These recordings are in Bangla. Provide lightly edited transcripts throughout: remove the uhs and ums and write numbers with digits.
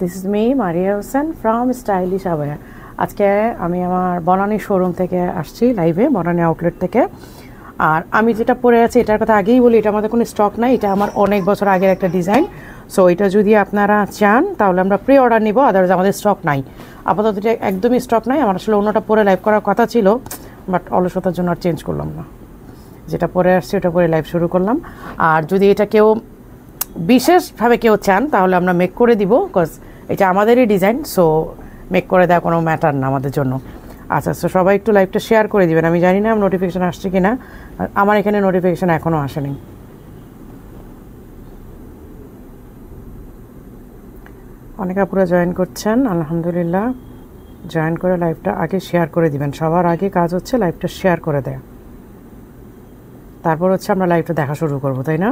This is me Maria Hossain from stylish abaya. আজকে আমি আমার বনানী শোরুম থেকে আসছি লাইভে, বনানী আউটলেট থেকে। আর আমি যেটা পরে আছি এটার কথা আগেই বলি, এটা আমাদের কোনো স্টক নাই, এটা আমার অনেক বছর আগের একটা ডিজাইন। সো এটা যদি আপনারা চান তাহলে আমরা প্রি অর্ডার নিব, আদারওয়াইজ আমাদের স্টক নাই আপাতত, এটা একদমই স্টক নাই। আমার আসলে অন্যটা পরে লাইভ করার কথা ছিল, বাট অলসতার জন্য আর চেঞ্জ করলাম না, যেটা পরে আসছে ওটা পরে লাইভ শুরু করলাম। আর যদি এটা কেউ বিশেষভাবে কেউ চান তাহলে আমরা মেক করে দিব, বিকজ এটা আমাদেরই ডিজাইন, সো মেক করে দেওয়া কোনো ম্যাটার না আমাদের জন্য। আচ্ছা, সো সবাই একটু লাইভটা শেয়ার করে দিবেন। আমি জানি না নোটিফিকেশান আসছে কি না, আমার এখানে নোটিফিকেশান এখনও আসেনি। অনেক আপুরা জয়েন করছেন, আলহামদুলিল্লাহ। জয়েন করে লাইভটা আগে শেয়ার করে দিবেন, সবার আগে কাজ হচ্ছে লাইভটা শেয়ার করে দেয়, তারপর হচ্ছে আমরা লাইভটা দেখা শুরু করব, তাই না?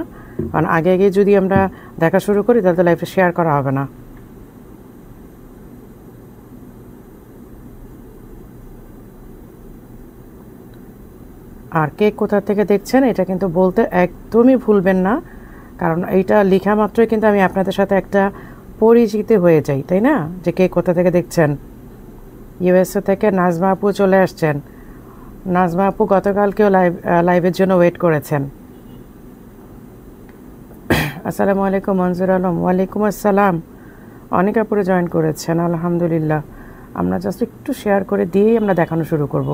কারণ আগে আগে যদি আমরা দেখা শুরু করি তাহলে তো লাইভটা শেয়ার করা হবে না। আর কে কোথা থেকে দেখছেন এটা কিন্তু বলতে একদমই ভুলবেন না, কারণ এইটা লেখা মাত্রই কিন্তু আমি আপনাদের সাথে একটা পরিচিতি হয়ে যাই, তাই না? যে কে কোথা থেকে দেখছেন। ইউএসএ থেকে নাজমা আপু চলে আসছেন। নাজমা আপু গতকালকেও লাইভের জন্য ওয়েট করেছেন। আসসালামু আলাইকুম মনজুর আলম। ওয়ালাইকুম আসসালাম। অনেক আপুরে জয়েন করেছেন, আলহামদুলিল্লাহ। আমরা জাস্ট একটু শেয়ার করে দিয়েই আমরা দেখানো শুরু করব।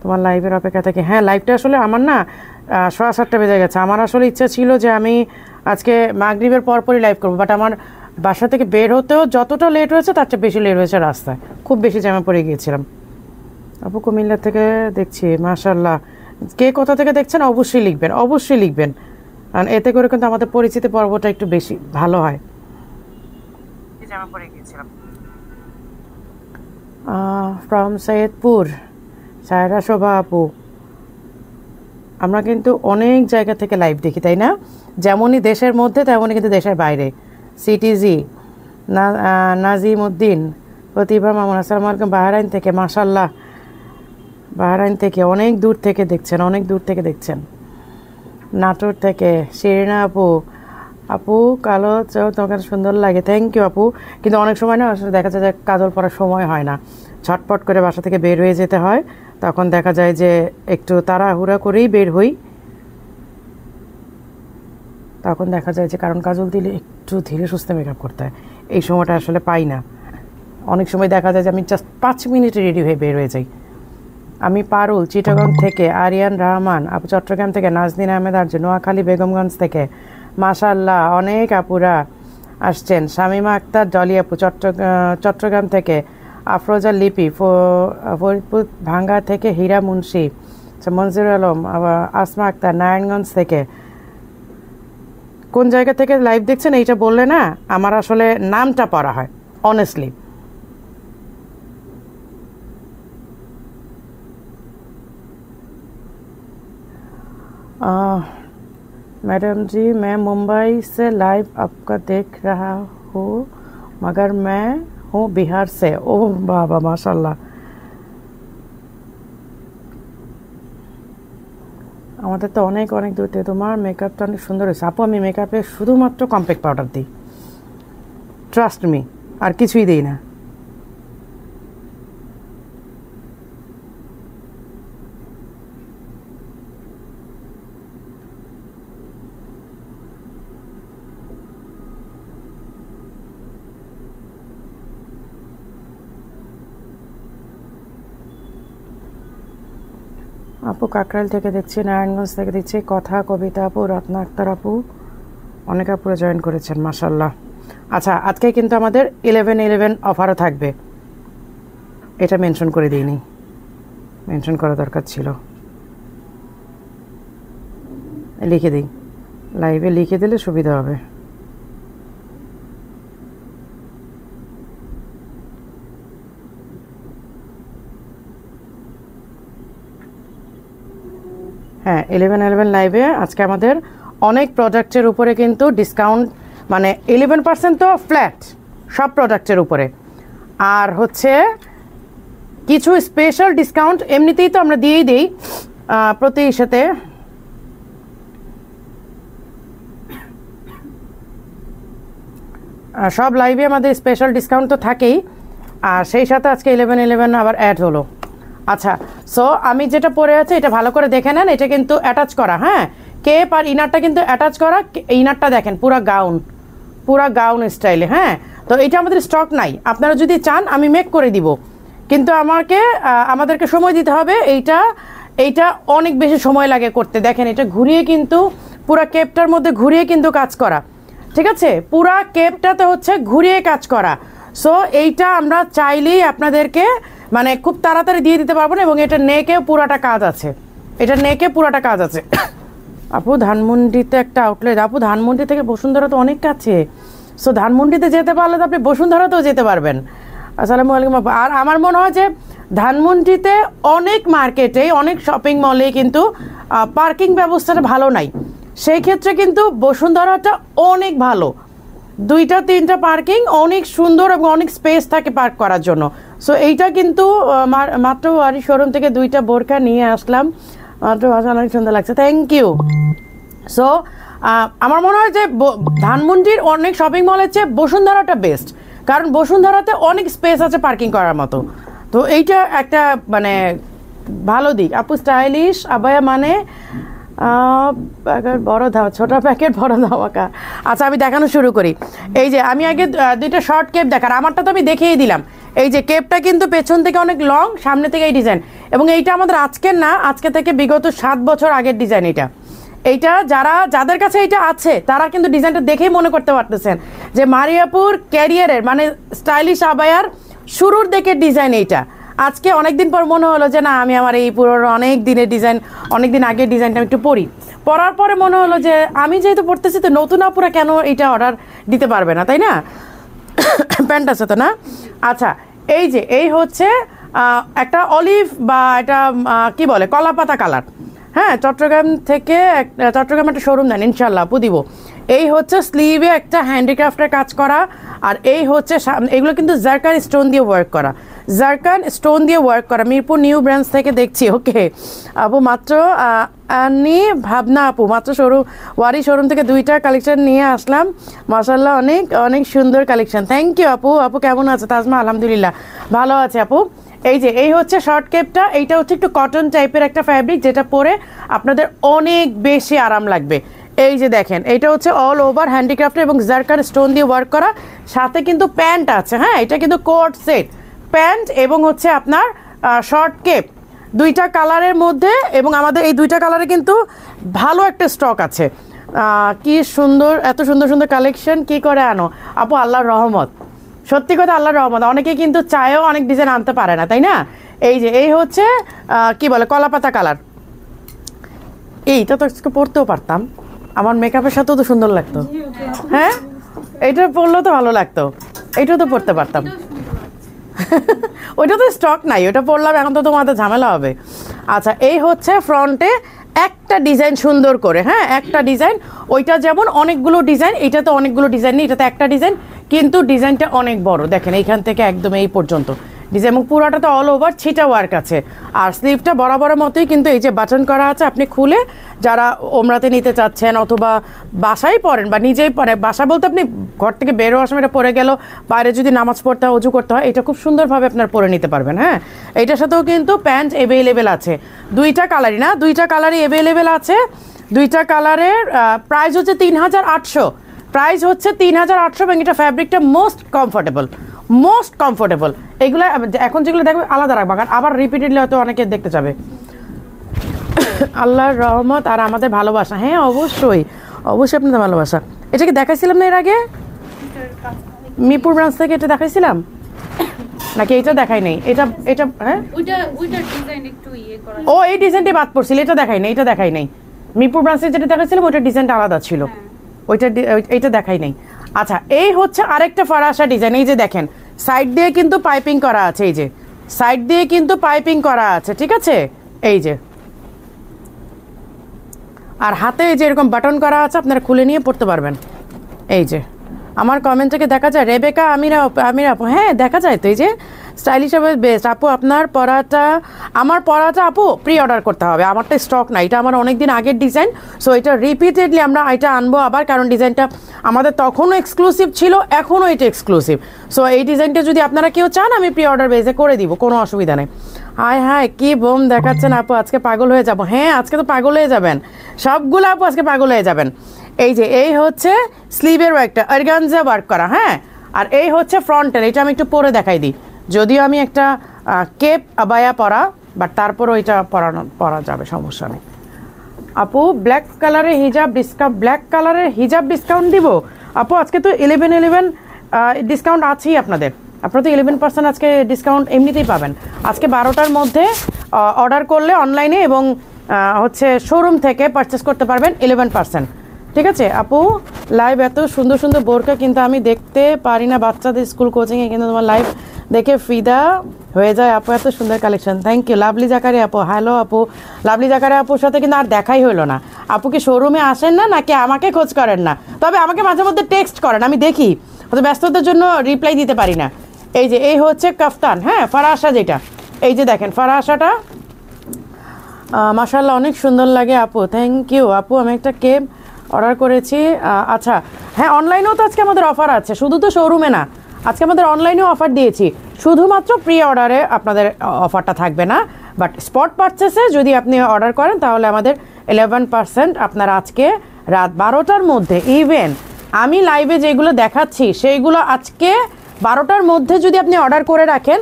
তোমার লাইভের অপেক্ষা থেকে। হ্যাঁ, লাইভটা আসলে আমার না 7:30 বেজে গেছে। আমার আসলে ইচ্ছা ছিল যে আমি আজকে মাগরিবের পরপরই লাইভ করবো, বাট আমার বাসা থেকে বের হতেও যতটা লেট হয়েছে তার চেয়ে বেশি লেট হয়েছে রাস্তায়, খুব বেশি জ্যামে পড়ে গিয়েছিলাম। আপু কুমিল্লা থেকে দেখছি, মাশাল্লাহ। কে কোথা থেকে দেখছেন অবশ্যই লিখবেন, অবশ্যই লিখবেন, কারণ এতে করে কিন্তু আমাদের পরিচিতি পর্বটা একটু বেশি ভালো হয়। ফ্রম সৈয়দপুর, সায়রা শোভা আপু। আমরা কিন্তু অনেক জায়গা থেকে লাইভ দেখি, তাই না? যেমনই দেশের মধ্যে তেমনই কিন্তু দেশের বাইরে। সিটিজি, নাজিম উদ্দিন, প্রতিভা মামুন, আসসালামু আলাইকুম। বাহরাইন থেকে, মাশাল্লাহ, বাহরাইন থেকে অনেক দূর থেকে দেখছেন, অনেক দূর থেকে দেখছেন। নাটোর থেকে শিরিনা আপু। আপু কালো চোখ তোমাকে সুন্দর লাগে, থ্যাংক ইউ আপু। কিন্তু অনেক সময় না আসলে দেখা যায় যে কাজল পরার সময় হয় না, ছটপট করে বাসা থেকে বের হয়ে যেতে হয়, তখন দেখা যায় যে একটু তাড়াহুড়া করেই বের হই, তখন দেখা যায় যে কারণ কাজল দিলে একটু ধীরে সুস্থে মেকআপ করতে হয়, এই সময়টা আসলে পাই না। অনেক সময় দেখা যায় যে আমি জাস্ট 5 মিনিটে রেডি হয়ে বের হয়ে যাই। আমি পারুল চিটাগং থেকে, আরিয়ান রহমান আপু চট্টগ্রাম থেকে, নাজনীন আহমেদ আরজু নোয়াখালী বেগমগঞ্জ থেকে, মাশাল্লাহ অনেক আপুরা আসছেন। শামিমা আক্তার ডলি আপু চট্টগ্রাম থেকে, আফরোজা লিপি ফরিদপুর ভাঙ্গা থেকে, হীরা মুন্সি, মনজুর আলম, আসমা আক্তার নারায়ণগঞ্জ থেকে। কোন জায়গা থেকে লাইভ দেখছেন এইটা বললে না আমার আসলে নামটা পড়া হয়, অনেস্টলি। मैडम जी मैं मुंबई से लाइव आपका देख रहा हूँ, मगर मैं हूँ बिहार से। ओह बाबा माशाल्लाह। আমাদের তো অনেক অনেক দূর থেকে। তোমার মেকআপটা অনেক সুন্দর হয়েছে আপু। আমি মেকআপে শুধুমাত্র কম্প্যাক্ট পাউডার দিই, ট্রাস্ট মি, আর কিছুই দিই না। আপু কাকরাইল থেকে দেখছি, নারায়ণগঞ্জ থেকে দেখছি, কথা কবিতা আপু, রত্না আক্তার আপু, অনেক আপুরা জয়েন করেছেন, মাশাল্লাহ। আচ্ছা, আজকে কিন্তু আমাদের 11/11 অফারও থাকবে, এটা মেনশন করে দিইনি, মেনশন করা দরকার ছিল, লিখে দিই, লাইভে লিখে দিলে সুবিধা হবে। হ্যাঁ, 11/11 লাইভে আজকে আমাদের অনেক প্রোডাক্টের উপরে কিন্তু ডিসকাউন্ট, মানে 11% তো ফ্ল্যাট সব প্রোডাক্টের উপরে, আর হচ্ছে কিছু স্পেশাল ডিসকাউন্ট এমনিতেই তো আমরা দিয়েই দিই প্রতি সাথে। সব লাইভে আমাদের স্পেশাল ডিসকাউন্ট তো থাকেই, আর সেই সাথে আজকে 11/11 আবার অ্যাড হলো। আচ্ছা, সো আমি যেটা পরে আছে এটা ভালো করে দেখে নেন, এটা কিন্তু অ্যাটাচ করা, হ্যাঁ কেপ আর ইনারটা কিন্তু অ্যাটাচ করা। ইনারটা দেখেন পুরা গাউন স্টাইলে, হ্যাঁ। তো এটা আমাদের স্টক নাই, আপনারা যদি চান আমি মেক করে দিব, কিন্তু আমাদেরকে সময় দিতে হবে। এইটা অনেক বেশি সময় লাগে করতে। দেখেন এটা ঘুরিয়ে কিন্তু পুরা কেপটার মধ্যে ঘুরিয়ে কিন্তু কাজ করা, ঠিক আছে, পুরা কেপটাতে হচ্ছে ঘুরিয়ে কাজ করা। সো এইটা আমরা চাইলেই আপনাদেরকে মানে খুব তাড়াতাড়ি দিয়ে দিতে পারবো না, এবং এটা নেকেও পুরাটা কাজ আছে, আপু ধানমন্ডিতে একটা আউটলেট, আপু ধানমন্ডি থেকে বসুন্ধরা তো অনেক কাছে, সো ধানমন্ডিতে যেতে পারলে তো আপনি বসুন্ধরাতেও যেতে পারবেন। আসসালামু আলাইকুম আপু। আর আমার মনে হয় যে ধানমন্ডিতে অনেক মার্কেটে, অনেক শপিং মলে কিন্তু পার্কিং ব্যবস্থাটা ভালো নাই, সেই ক্ষেত্রে কিন্তু বসুন্ধরাটা অনেক ভালো, 2-3টা পার্কিং অনেক সুন্দর এবং অনেক স্পেস থাকে পার্ক করার জন্য। সো এইটা কিন্তু মাত্র ওয়ারি শোরুম থেকে 2টা বোরকা নিয়ে আসলাম, মাত্র অনেক সুন্দর লাগছে, থ্যাংক ইউ। সো আমার মনে হয় যে ধানমন্ডির অনেক শপিং মলের চেয়ে বসুন্ধরাটা বেস্ট, কারণ বসুন্ধরাতে অনেক স্পেস আছে পার্কিং করার মতো। তো এইটা একটা মানে ভালো দিক। আপু স্টাইলিশ আবায়া মানে বড় ধামা, ছোট প্যাকেট বড় ধামাকা। আচ্ছা আমি দেখানো শুরু করি। এই যে আমি আগে 2টা শর্ট কেপ দেখার, আমারটা তো আমি দেখিয়ে দিলাম। এই যে কেপটা কিন্তু পেছন থেকে অনেক লং, সামনে থেকে এই ডিজাইন, এবং এইটা আমাদের আজকের না, আজকে থেকে বিগত 7 বছর আগের ডিজাইন। এইটা যাদের কাছে এটা আছে তারা কিন্তু ডিজাইনটা দেখেই মনে করতে পারতেছেন যে মারিয়াপুর ক্যারিয়ারের মানে স্টাইলিশ আবায়ার শুরুর দিকের ডিজাইন। এইটা আজকে অনেকদিন পর মনে হলো যে না, আমি আমার এই পুরো অনেক দিন আগের ডিজাইনটা একটু পরার পরে মনে হলো যে আমি যেহেতু পড়তেছি তো নতুন আপুরা কেন এটা অর্ডার দিতে পারবে না, তাই না? প্যান্ট আছে তো না? আচ্ছা এই হচ্ছে একটা অলিভ বা এটা কি বলে কলাপাতা কালার, হ্যাঁ, চট্টগ্রাম একটা শোরুম দেন ইনশাল্লাহ আপু দিব। এই হচ্ছে স্লিভে একটা হ্যান্ডিক্রাফটের কাজ করা, আর এই হচ্ছে এগুলো কিন্তু জারকান স্টোন দিয়ে ওয়ার্ক করা, মিরপুর নিউ ব্রাঞ্চ থেকে দেখছি। ওকে আপু, মাত্র ভাবনা আপু মাত্র ওয়ারি শোরুম থেকে 2টা কালেকশন নিয়ে আসলাম, মাশাআল্লাহ অনেক অনেক সুন্দর কালেকশন, থ্যাংক ইউ আপু। আপু কেমন আছে? তাজমা আলহামদুলিল্লাহ ভালো আছে আপু। এই হচ্ছে শর্ট কেপটা, এইটা হচ্ছে একটু কটন টাইপের একটা ফ্যাব্রিক, যেটা পরে আপনাদের অনেক বেশি আরাম লাগবে। এই যে দেখেন, এটা হচ্ছে অল ওভার হ্যান্ডিক্রাফট এবং জারকান স্টোন দিয়ে ওয়ার্ক করা, সাথে কিন্তু প্যান্ট আছে, হ্যাঁ এটা কিন্তু কোট সেট প্যান্ট এবং হচ্ছে আপনার শর্ট কেপ, 2টা কালারের মধ্যে, এবং আমাদের এই 2টা কালারে কিন্তু ভালো একটা স্টক আছে। কি সুন্দর, এত সুন্দর সুন্দর কালেকশন কি করে আনো আপু? আল্লাহর রহমত, সত্যি কথা আল্লাহর রহমত। অনেকে কিন্তু চায়েও অনেক ডিজাইন আনতে পারে না, তাই না? এই হচ্ছে কি বলে কলাপাতা কালার, এইটা তো পরতেও পারতাম, আমার মেকআপের সাথেও তো সুন্দর লাগতো, হ্যাঁ এইটা পরলেও তো ভালো লাগতো, এইটাও তো পরতে পারতাম। ওইটা তো স্টক নাই, ওটা পরলাম এখন তো তোমাদের ঝামেলা হবে। আচ্ছা এই হচ্ছে ফ্রন্টে একটা ডিজাইন সুন্দর করে, হ্যাঁ একটা ডিজাইন, ওইটা যেমন অনেকগুলো ডিজাইন, এইটা তো অনেকগুলো ডিজাইন নেই, এটাতে একটা ডিজাইন, কিন্তু ডিজাইনটা অনেক বড়। দেখেন এইখান থেকে একদম এই পর্যন্ত ডিজাইন, এবং পুরোটাতে অল ওভার ছিটা ওয়ার্ক আছে, আর স্লিভটা বরাবরের মতোই কিন্তু এই যে বাটন করা আছে। আপনি খুলে যারা ওমরাতে নিতে চাচ্ছেন অথবা বাসায় পরেন বা নিজেই পরেন, বাসা বলতে আপনি ঘর থেকে বের হওয়ার সময় এটা পরে গেল, বাইরে যদি নামাজ পড়তে হয় অজু করতে হয়, এটা খুব সুন্দরভাবে আপনার পরে নিতে পারবেন। হ্যাঁ এইটার সাথেও কিন্তু প্যান্ট অ্যাভেলেবেল আছে, 2টা কালারই না, 2টা কালারই অ্যাভেলেবেল আছে। 2টা কালারের প্রাইস হচ্ছে 3800, প্রাইস হচ্ছে 3800, এবং এটা ফ্যাব্রিকটা মোস্ট কমফোর্টেবল। এগুলো এখন যেগুলো দেখবে আলাদা রাখবা, কারণ আবার রিপিটেডলি হয়তো অনেকে দেখতে যাবে। আল্লাহর রহমত আর আমাদের ভালোবাসা, হ্যাঁ অবশ্যই আপনাদের ভালোবাসা। এটাকে দেখাইছিলাম না এর আগে মিরপুর ব্রাঞ্চ থেকে? এটা দেখাইছিলাম নাকি? এটা দেখাই নাই, এটা হ্যাঁ ও এই ডিজাইনটি বাদ পড়ছিল, এটা দেখাই নাই। মিরপুর ব্রাঞ্চে যেটা দেখাইছিলাম ওইটা ডিজাইনটা আলাদা ছিল, এইটা দেখাই নাই। আচ্ছা এই হচ্ছে আরেকটা ফরাসা ডিজাইন, এই যে দেখেন সাইড দিয়ে কিন্তু পাইপিং করা আছে, এই যে সাইড দিয়ে কিন্তু পাইপিং করা আছে, ঠিক আছে? এই যে আর হাতে এই যে এরকম বাটন করা আছে, আপনারা খুলে নিয়ে পড়তে পারবেন। এই যে আমার কমেন্ট থেকে দেখা যায় রেবেকা আমিরা আপু, হ্যাঁ দেখা যায় তো, এই যে স্টাইলিশ হবে বেস্ট আপু। আপনার পরাটা, আমার পরাটা আপু প্রি অর্ডার করতে হবে, আমারটা স্টক নাই, এটা আমার অনেক দিন আগের ডিজাইন। সো এটা রিপিটেডলি আমরা এটা আনবো আবার, কারণ ডিজাইনটা আমাদের তখনও এক্সক্লুসিভ ছিল, এখনও এটা এক্সক্লুসিভ। সো এই ডিজাইনটা যদি আপনারা কেউ চান আমি প্রি অর্ডার বেসে করে দিব, কোনো অসুবিধা নেই। হায় হায় কি বোম দেখাচ্ছেন আপু, আজকে পাগল হয়ে যাব। হ্যাঁ আজকে তো পাগল হয়ে যাবেন সবগুলো আপু, আজকে পাগল হয়ে যাবেন। এই যে এই হচ্ছে স্লিভের একটা অর্গানজা ওয়ার্ক করা, হ্যাঁ, আর এই হচ্ছে ফ্রন্টের, এটা আমি একটু পরে দেখাই দিই, যদিও আমি একটা কেপ আবায়া পরা, বাট তারপরও এটা পরা যাবে, সমস্যা নেই। আপু ব্ল্যাক কালারের হিজাব ডিসকাউন্ট দিব আপু। আজকে তো 11 ডিসকাউন্ট আছেই আপনাদের, আপনারা তো 11% আজকে ডিসকাউন্ট এমনিতেই পাবেন। আজকে 12টার মধ্যে অর্ডার করলে অনলাইনে এবং হচ্ছে শোরুম থেকে পারচেস করতে পারবেন 11%। ঠিক আছে আপু, লাইভ এত সুন্দর সুন্দর বোরকা কিন্তু আমি দেখতে পারি না বাচ্চাদের স্কুল কোচিংয়ে, কিন্তু তোমার লাইভ দেখে ফিদা হয়ে যায় আপু, এত সুন্দর কালেকশন। থ্যাংক ইউ লাভলি জাকারি আপু। হ্যালো আপু, লাভলি জাকারি আপুর সাথে কিন্তু আর দেখাই হলো না। আপু কি শোরুমে আসেন না নাকি আমাকে খোঁজ করেন না? তবে আমাকে মাঝে মধ্যে টেক্সট করেন, আমি দেখি, হয়তো ব্যস্ততার জন্য রিপ্লাই দিতে পারি না। এই যে এই হচ্ছে কাফতান, হ্যাঁ ফারাশা, যেটা এই যে দেখেন ফারাশাটা মাশাআল্লাহ অনেক সুন্দর লাগে আপু। থ্যাংক ইউ আপু। আমি একটা কেপ অর্ডার করেছি, আচ্ছা হ্যাঁ অনলাইনেও তো আজকে আমাদের অফার আছে, শুধু তো শোরুমে না, আজকে আমাদের অনলাইনেও অফার দিয়েছি, শুধুমাত্র প্রি অর্ডারে আপনাদের অফারটা থাকবে না, বাট স্পট পারচেসে যদি আপনি অর্ডার করেন তাহলে আমাদের 11% আপনার আজকে রাত 12টার মধ্যে, ইভেন আমি লাইভে যেগুলো দেখাচ্ছি সেইগুলো আজকে 12টার মধ্যে যদি আপনি অর্ডার করে রাখেন,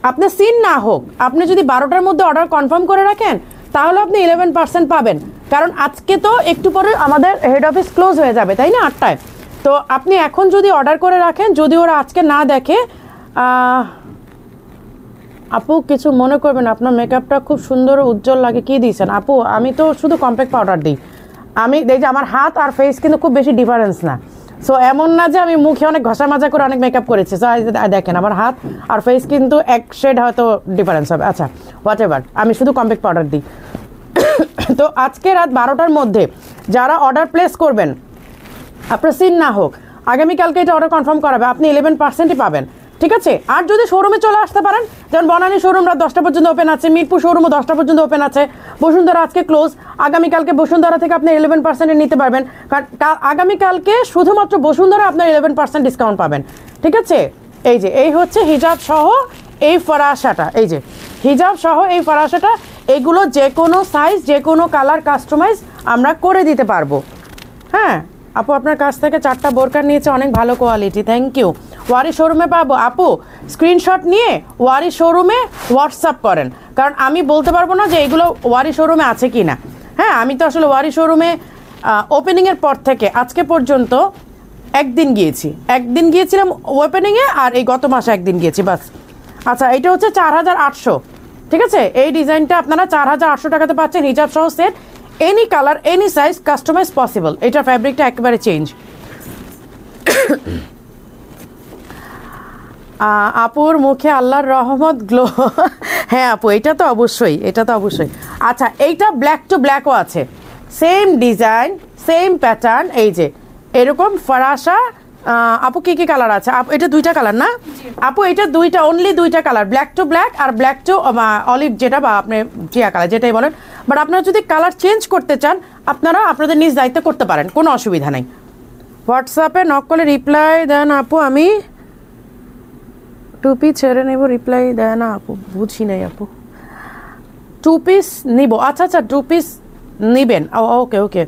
আপনি সিন না হোক, আপনি যদি 12টার মধ্যে অর্ডার কনফার্ম করে রাখেন তাহলে আপনি 11% পাবেন। কারণ আজকে তো একটু পরে আমাদের হেড অফিস ক্লোজ হয়ে যাবে, তাই না, 8টায়। তো আপনি এখন যদি অর্ডার করে রাখেন, যদি ওরা আজকে না দেখে, আপু কিছু মনে করবেন, আপনার মেকআপটা খুব সুন্দর উজ্জ্বল লাগে, কি দিয়েছেন আপু? আমি তো শুধু কম্প্যাক্ট পাউডার দিই, আমি দেখি যে আমার হাত আর ফেস কিন্তু খুব বেশি ডিফারেন্স না। সো এমন না যে আমি মুখে অনেক ঘষা মাজা করে অনেক মেকআপ করেছি। সো দেখেন আমার হাত আর ফেস কিন্তু এক শেড হয়তো ডিফারেন্স হবে। আচ্ছা হোয়াট এভার, আমি শুধু কম্প্যাক্ট পাউডার দিই। তো আজকে রাত 12টার মধ্যে যারা অর্ডার প্লেস করবেন, আপনার সিন না হোক, আগামীকালকে এটা অর্ডার কনফার্ম করাবে, আপনি 11%ই পাবেন। ঠিক আছে, আর যদি শোরুমে চলে আসতে পারেন, যেমন বনানী শোরুম রাত 10টা পর্যন্ত ওপেন আছে, মিরপুর শোরুমও 10টা পর্যন্ত ওপেন আছে, বসুন্ধরা আজকে ক্লোজ, আগামীকালকে বসুন্ধরা থেকে আপনি 11% নিতে পারবেন, কারণ আগামীকালকে শুধুমাত্র বসুন্ধরা আপনার 11% ডিসকাউন্ট পাবেন। ঠিক আছে, এই যে এই হচ্ছে হিজাব সহ এই ফরাশাটা, এই যে হিজাব সহ এই ফরাশাটা, এগুলো যে কোনো সাইজ যে কোনো কালার কাস্টমাইজ আমরা করে দিতে পারবো। হ্যাঁ আপু, আপনার কাছ থেকে 4টা বোরকা নিয়েছে, অনেক ভালো কোয়ালিটি, থ্যাংক ইউ। ওয়ারি শোরুমে পাবো আপু? স্ক্রিনশট নিয়ে ওয়ারি শোরুমে হোয়াটসঅ্যাপ করেন, কারণ আমি বলতে পারবো না যে এগুলো ওয়ারি শোরুমে আছে কি না। হ্যাঁ আমি তো আসলে ওয়ারি শোরুমে ওপেনিংয়ের পর থেকে আজকে পর্যন্ত একদিন গিয়েছিলাম ওপেনিংয়ে, আর এই গত মাসে একদিন গিয়েছি বাস। আচ্ছা এটা হচ্ছে 4800, ঠিক আছে, এই ডিজাইনটা আপনারা 4800 টাকাতে পাচ্ছেন, হিজাব সহ set, any colour any size, customise possible. এটা ফ্যাব্রিকটা একেবারে চেঞ্জ। আপুর মুখে আল্লাহর রহমত গ্লো। হ্যাঁ আপু, এটা তো অবশ্যই। আচ্ছা এইটা ব্ল্যাক টু ব্ল্যাকও আছে, সেম ডিজাইন সেম প্যাটার্ন, এই যে এরকম ফরাসা। আপু কি কি কালার আছে? আপু এটা 2টা কালার না আপু? এটা অনলি 2টা কালার, ব্ল্যাক টু ব্ল্যাক আর ব্ল্যাক টু অলিভ, যেটা বা আপনি টিয়া কালার যেটাই বলেন। বাট আপনারা যদি কালার চেঞ্জ করতে চান আপনারা আপনাদের নিজ দায়িত্বে করতে পারেন, কোনো অসুবিধা নেই। হোয়াটসঅ্যাপে নক করলে রিপ্লাই দেন আপু? আমি 2 পিস ছেড়ে নেব, রিপ্লাই দেয় না আপু, বুঝি নাই আপু। 2 পিস নিব, আচ্ছা 2 পিস নিবেন, ওকে।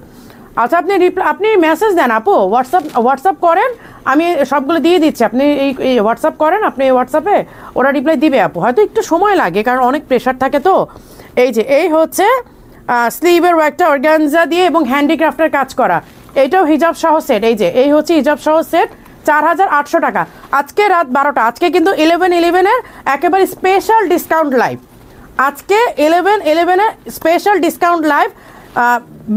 আচ্ছা আপনি মেসেজ দেন আপু, হোয়াটসঅ্যাপ করেন, আমি সবগুলো দিয়ে দিচ্ছি। আপনি এই হোয়াটসঅ্যাপ করেন, আপনি হোয়াটসঅ্যাপে ওরা রিপ্লাই দিবে আপু, হয়তো একটু সময় লাগে কারণ অনেক প্রেশার থাকে তো। এই যে এই হচ্ছে স্লিভের একটা অর্গানজা দিয়ে এবং হ্যান্ডিক্রাফটের কাজ করা, এইটাও হিজাব সহ সেট। এই হচ্ছে হিজাব সহ সেট, 4800 টাকা। আজকে রাত 12টা, আজকে কিন্তু 11/11-এর একেবারে স্পেশাল ডিসকাউন্ট লাইভ, আজকে 11/11-এর স্পেশাল ডিসকাউন্ট লাইভ,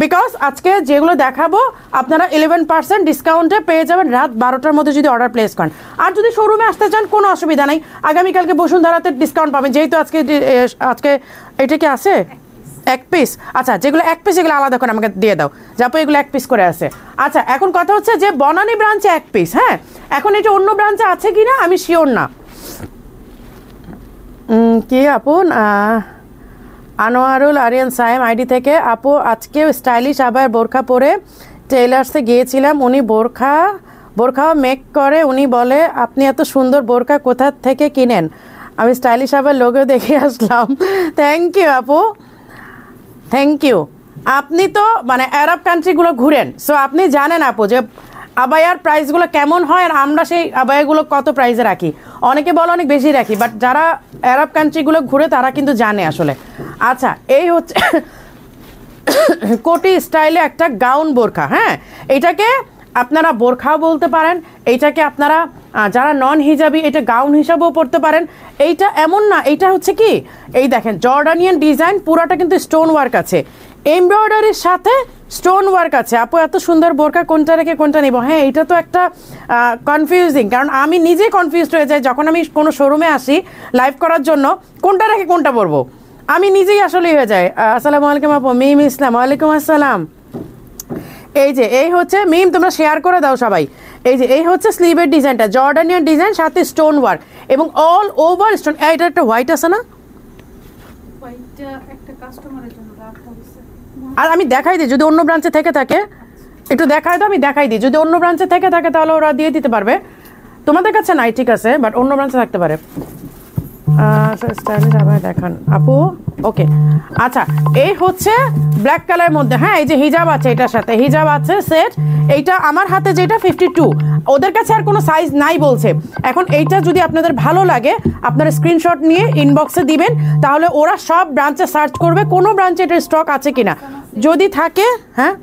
বিকজ আজকে যেগুলো দেখাবো আপনারা 11% ডিসকাউন্টে পেয়ে যাবেন রাত 12টার মধ্যে যদি অর্ডার প্লেস করেন। আর যদি শোরুমে আসতে চান কোনো অসুবিধা নেই, আগামীকালকে বসুন্ধরাতে ডিসকাউন্ট পাবেন, যেহেতু আজকে এটা কি আছে এক পিস, আচ্ছা যেগুলো এক পিস এগুলো আলাদা করে আমাকে দিয়ে দাও যাপু, এগুলো এক পিস করে আছে। আচ্ছা এখন কথা হচ্ছে যে বনানী ব্রাঞ্চে এক পিস, হ্যাঁ এখন এটা অন্য ব্রাঞ্চে আছে কি না আমি শিওর না। কি আপু, আনোয়ারুল আরিয়ান সাহেব আইডি থেকে, আপু আজকে স্টাইলিশ আবার বোরখা পরে টেইলার্সে গিয়েছিলাম, উনি বোরখাও মেক করে, উনি বলে আপনি এত সুন্দর বোরখা কোথা থেকে কিনেন, আমি স্টাইলিশ আবার লোগো দেখে আসলাম। থ্যাংক ইউ আপু, থ্যাংক ইউ। আপনি তো মানে আরব কান্ট্রিগুলো ঘুরেন, সো আপনি জানেন আপু যে আবায়ার প্রাইসগুলো কেমন হয় আর আমরা সেই আবায়াগুলো কত প্রাইসে রাখি। অনেকে বলে অনেক বেশি রাখি, বাট যারা আরব কান্ট্রিগুলো ঘুরে তারা কিন্তু জানে আসলে। আচ্ছা এই হচ্ছে কোটি স্টাইলে একটা গাউন বোরখা, হ্যাঁ এটাকে আপনারা বোরখাও বলতে পারেন, এইটাকে আপনারা যারা নন হিজাবি এটা গাউন হিসাবেও পড়তে পারেন। এইটা এমন না, এইটা হচ্ছে কি এই দেখেন জর্ডানিয়ান ডিজাইন, পুরাটা কিন্তু স্টোন ওয়ার্ক আছে, এমব্রয়ডারির সাথে স্টোন ওয়ার্ক আছে। আপু এত সুন্দর বোরখা কোনটা রেখে কোনটা নিব, হ্যাঁ এটা তো একটা কনফিউজিং, কারণ আমি নিজে কনফিউজড হয়ে যাই যখন আমি কোনো শোরুমে আসি লাইভ করার জন্য, কোনটা রেখে কোনটা পরবো আমি নিজেই আসলেই হয়ে যায়। আসসালামু আলাইকুম আপু, মিম ইসলাম, ওয়ালাইকুম আসসালাম। এই যে এই হচ্ছে মিম, তোমরা শেয়ার করে দাও সবাই। এই যে এই হচ্ছে স্লিভের ডিজাইনটা, জর্ডানিয়ান ডিজাইন সাথে স্টোন ওয়ার্ক এবং অল ওভার স্টোন। এটা একটা হোয়াইট আছে না, আর আমি দেখাই দিই যদি অন্য ব্রাঞ্চে থেকে থাকে, একটু দেখাই দাও, আমি দেখাই দিই যদি অন্য ব্রাঞ্চে থেকে থাকে তাহলে ওরা দিয়ে দিতে পারবে। তোমাদের কাছে নাই ঠিক আছে, বাট অন্য ব্রাঞ্চে থাকতে পারে। স্টাইলিশ আবার দেখান আপু, ওকে। আচ্ছা এই হচ্ছে ব্ল্যাক কালারের মধ্যে, হ্যাঁ এই যে হিজাব আছে, এটার সাথে হিজাব আছে সেট। এইটা আমার হাতে যেটা 52, ওদের কাছে আর কোনো সাইজ নাই বলছে। এখন এইটা যদি আপনাদের ভালো লাগে আপনারা স্ক্রিনশট নিয়ে ইনবক্সে দিবেন, তাহলে ওরা সব ব্রাঞ্চে সার্চ করবে কোনো ব্রাঞ্চে এটার স্টক আছে কিনা, যদি থাকে। হ্যাঁ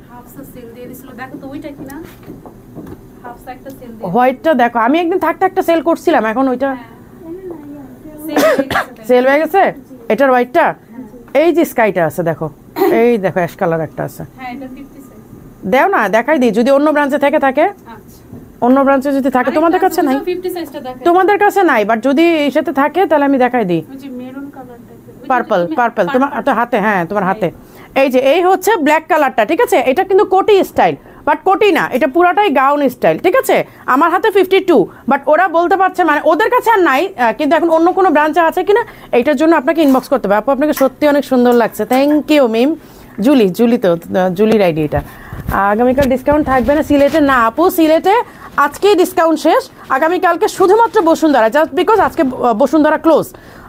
হোয়াইটটা দেখো, আমি একদিন থাকতে একটা সেল করছিলাম, এখন ওইটা সেল হয়ে গেছে। এটার হোয়াইটটা এই যে স্কাইটা আছে দেখো, এই দেখো অ্যাশ কালার একটা আছে, দেও না দেখাই দিই যদি অন্য ব্রাঞ্চে থেকে থাকে। অন্য ব্রাঞ্চে যদি থাকে, তোমাদের কাছে নাই, তোমাদের কাছে নাই, বাট যদি এই সাথে থাকে তাহলে আমি দেখাই দিই। পার্পল পার্পল তোমার হাতে, হ্যাঁ তোমার হাতে। এই যে এই হচ্ছে ব্ল্যাক কালারটা, ঠিক আছে এটা কিন্তু কোটি স্টাইল, বাট কোটি না, এটা পুরাটাই গাউন স্টাইল, ঠিক আছে আমার হাতে 52, বাট ওরা বলতে পারছে মানে ওদের কাছে আর নাই, কিন্তু এখন অন্য কোনো ব্রাঞ্চে আছে কিনা এইটার জন্য আপনাকে ইনবক্স করতে হবে। আপু আপনাকে সত্যি অনেক সুন্দর লাগছে, থ্যাংক ইউ মিম। জুলি তো জুলির আইডি এটা। আগামীকাল ডিসকাউন্ট থাকবে না সিলেটে? না আপু সিলেটে আজকেই ডিসকাউন্ট শেষ, আগামীকালকে শুধুমাত্র বসুন্ধরা, জাস্ট বিকজ আজকে বসুন্ধরা ক্লোজ,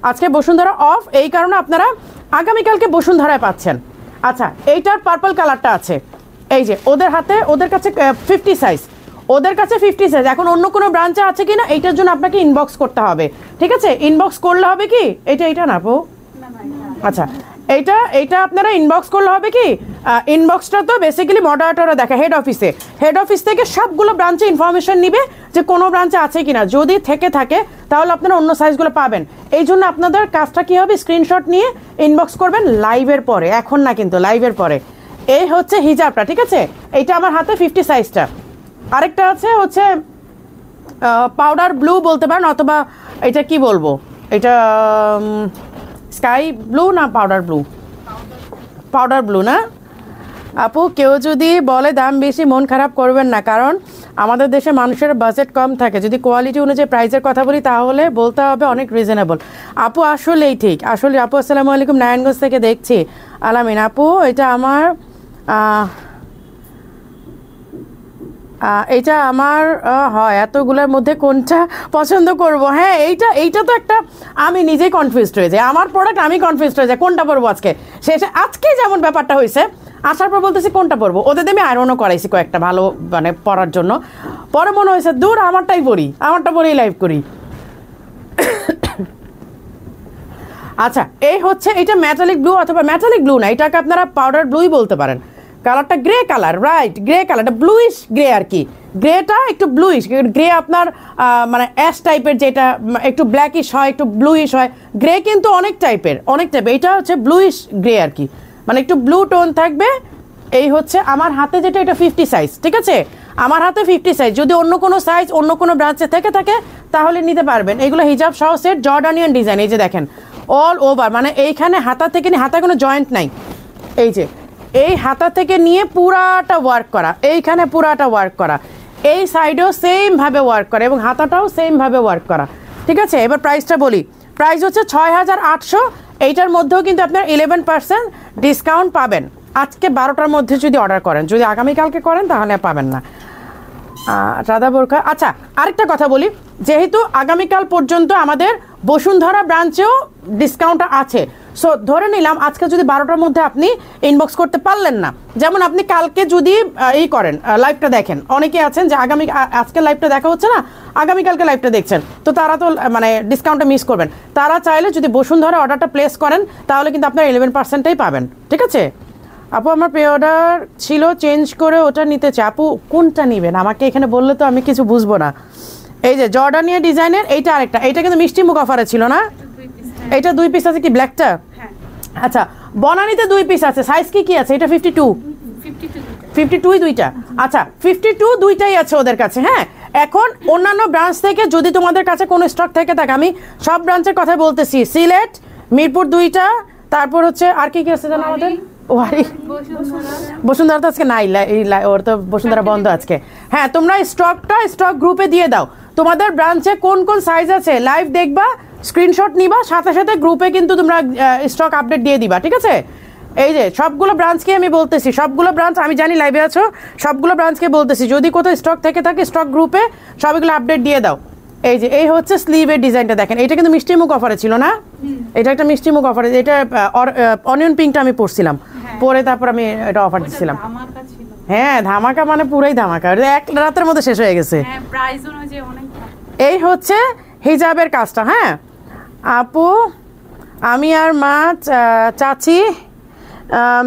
আজকে বসুন্ধরা অফ, এই কারণে আপনারা আগামীকালকে বসুন্ধরায় পাচ্ছেন। আচ্ছা এইটার পার্পল কালারটা আছে, এই যে ওদের হাতে, ওদের কাছে 50 সাইজ, ওদের কাছে 50 সাইজ। এখন অন্য কোনো ব্রাঞ্চে আছে কি না এইটার জন্য আপনাকে ইনবক্স করতে হবে, ঠিক আছে ইনবক্স করলে হবে কি এটা না আপু, আচ্ছা এইটা আপনারা ইনবক্স করলে হবে কি, ইনবক্সটা তো বেসিক্যালি মডারেটররা দেখে হেড অফিস থেকে সবগুলো ব্রাঞ্চে ইনফরমেশন নিবে যে কোনো ব্রাঞ্চে আছে কিনা, যদি থেকে থাকে তাহলে আপনারা অন্য সাইজগুলো পাবেন। এই জন্য আপনাদের কাজটা কি হবে, স্ক্রিনশট নিয়ে ইনবক্স করবেন লাইভের পরে, এখন না কিন্তু লাইভের পরে। এই হচ্ছে হিজাবটা, ঠিক আছে এইটা আমার হাতে 50 সাইজটা। আরেকটা আছে হচ্ছে পাউডার ব্লু বলতে পারেন, অথবা এটা কি বলবো, এটা স্কাই ব্লু না পাউডার ব্লু না। আপু কেউ যদি বলে দাম বেশি মন খারাপ করবেন না, কারণ আমাদের দেশে মানুষের বাজেট কম থাকে, যদি কোয়ালিটি অনুযায়ী প্রাইসের কথা বলি তাহলে বলতে হবে অনেক রিজনেবল। আপু আসলেই ঠিক, আসলে আপু আসসালামু আলাইকুম, নারায়ণগঞ্জ থেকে দেখছি। আলামিন আপু এটা আমার এইটা আমার হয়, এতগুলোর মধ্যে কোনটা পছন্দ করব। হ্যাঁ এইটা তো একটা, আমি নিজেই কনফিউজড হয়ে যাই, আমার প্রোডাক্ট আমি কনফিউজড হয়ে যাই কোনটা পরবো আজকে। আজকে যেমন ব্যাপারটা হয়েছে, আসার পর বলতেছি কোনটা পরবো, ওদের আমি আয়রনও করাইছি কয়েকটা ভালো মানে পরার জন্য, পরে মনে হয়েছে দূর আমারটা পরেই লাইভ করি। আচ্ছা এই হচ্ছে এটা মেটালিক ব্লু, অথবা মেটালিক ব্লু না, এটাকে আপনারা পাউডার ব্লুই বলতে পারেন। কালারটা গ্রে কালার, রাইট গ্রে কালারটা ব্লুইশ গ্রে আর কি, গ্রেটা একটু ব্লুইশ গ্রে, আপনার মানে অ্যাশ টাইপের, যেটা একটু ব্ল্যাকিশ হয় একটু ব্লুইশ হয়, গ্রে কিন্তু অনেক টাইপের, এটা হচ্ছে ব্লুইশ গ্রে আর কি, মানে একটু ব্লু টোন থাকবে। এই হচ্ছে আমার হাতে যেটা, এটা 50 সাইজ, ঠিক আছে আমার হাতে 50 সাইজ, যদি অন্য কোনো সাইজ অন্য কোনো ব্রাঞ্চে থেকে থাকে তাহলে নিতে পারবেন। এগুলো হিজাব সহ সেট, জর্ডানিয়ান ডিজাইন, এই যে দেখেন অল ওভার, মানে এইখানে হাতা থেকে হাতা কোনো জয়েন্ট নাই, এই যে এই হাতা থেকে নিয়ে পুরাটা ওয়ার্ক করা, এইখানে পুরাটা ওয়ার্ক করা, এই সাইডেও সেমভাবে ওয়ার্ক করা এবং হাতাটাও সেমভাবে ওয়ার্ক করা। ঠিক আছে, এবার প্রাইসটা বলি। প্রাইস হচ্ছে ৬,৮০০। এইটার মধ্যেও কিন্তু আপনার 11% ডিসকাউন্ট পাবেন আজকে 12টার মধ্যে যদি অর্ডার করেন। যদি আগামীকালকে করেন তাহলে পাবেন না। রাধা বোরখা। আচ্ছা আরেকটা কথা বলি, যেহেতু আগামীকাল পর্যন্ত আমাদের বসুন্ধরা ব্রাঞ্চেও ডিসকাউন্ট আছে, সো ধরে নিলাম আজকে যদি 12টার মধ্যে আপনি ইনবক্স করতে পারলেন না, যেমন আপনি কালকে যদি করেন লাইভটা দেখেন, অনেকে আছেন যে আজকে লাইভটা দেখা হচ্ছে না, আগামীকালকে লাইভটা দেখছেন, তো তারা তো মানে ডিসকাউন্টটা মিস করবেন। তারা চাইলে যদি বসুন্ধরা অর্ডারটা প্লেস করেন তাহলে কিন্তু আপনার 11%টাই পাবেন। ঠিক আছে আপু, আমার প্রি অর্ডার ছিল, চেঞ্জ করে ওটা নিতে চাই। আপু কোনটা নেবেন আমাকে এখানে বললে তো আমি কিছু বুঝবো না। এই যে জর্ডানিয়া ডিজাইনের এইটা আরেকটা, এইটা কিন্তু মিষ্টি মুখ অফারে ছিল না? এইটা 2 পিস আছে কি ব্ল্যাকটা? আচ্ছা বনানীতে 2 পিস আছে, সাইজ কি আছে? এটা 52 দুইটা। আচ্ছা 52 দুইটাই আছে ওদের কাছে। হ্যাঁ, এখন অন্যান্য ব্রাঞ্চ থেকে যদি তোমাদের কাছে কোনো স্টক থেকে থাকে, আমি সব ব্রাঞ্চের কথা বলতেছি, সিলেট, মিরপুর 2টা, তারপর হচ্ছে আর কি আছে জানো আমাদের বসুন্ধরা তো আজকে নাই, ওর তো বসুন্ধরা বন্ধ আজকে। হ্যাঁ, তোমরা স্টক গ্রুপে দিয়ে দাও, তোমাদের ব্রাঞ্চে কোন কোন সাইজ আছে লাইভ দেখবা, স্ক্রিনশট নিবা, সাথে সাথে গ্রুপে কিন্তু তোমরা স্টক আপডেট দিয়ে দিবা। ঠিক আছে, এই যে সবগুলো ব্রাঞ্চকে আমি বলতেছি, সবগুলো ব্রাঞ্চ আমি জানি লাইভে আছো, সবগুলো ব্রাঞ্চকে বলতেছি যদি কোথাও স্টক থেকে থাকে স্টক গ্রুপে সবগুলো আপডেট দিয়ে দাও। এই যে এই হচ্ছে স্লিভের ডিজাইনটা দেখেন, এটা কিন্তু মিষ্টি মুখ অফারে ছিল না? এটা একটা মিষ্টি মুখ অফারে, এটা অনিয়ন পিঙ্কটা আমি পরছিলাম, পরে তারপর আমি এটা অফার দিচ্ছিলাম। হ্যাঁ ধামাকা মানে পুরাই ধামাকা, এক রাতের মধ্যে শেষ হয়ে গেছে। এই হচ্ছে হিজাবের কাজটা। হ্যাঁ আপু, আমি আর মা চাচি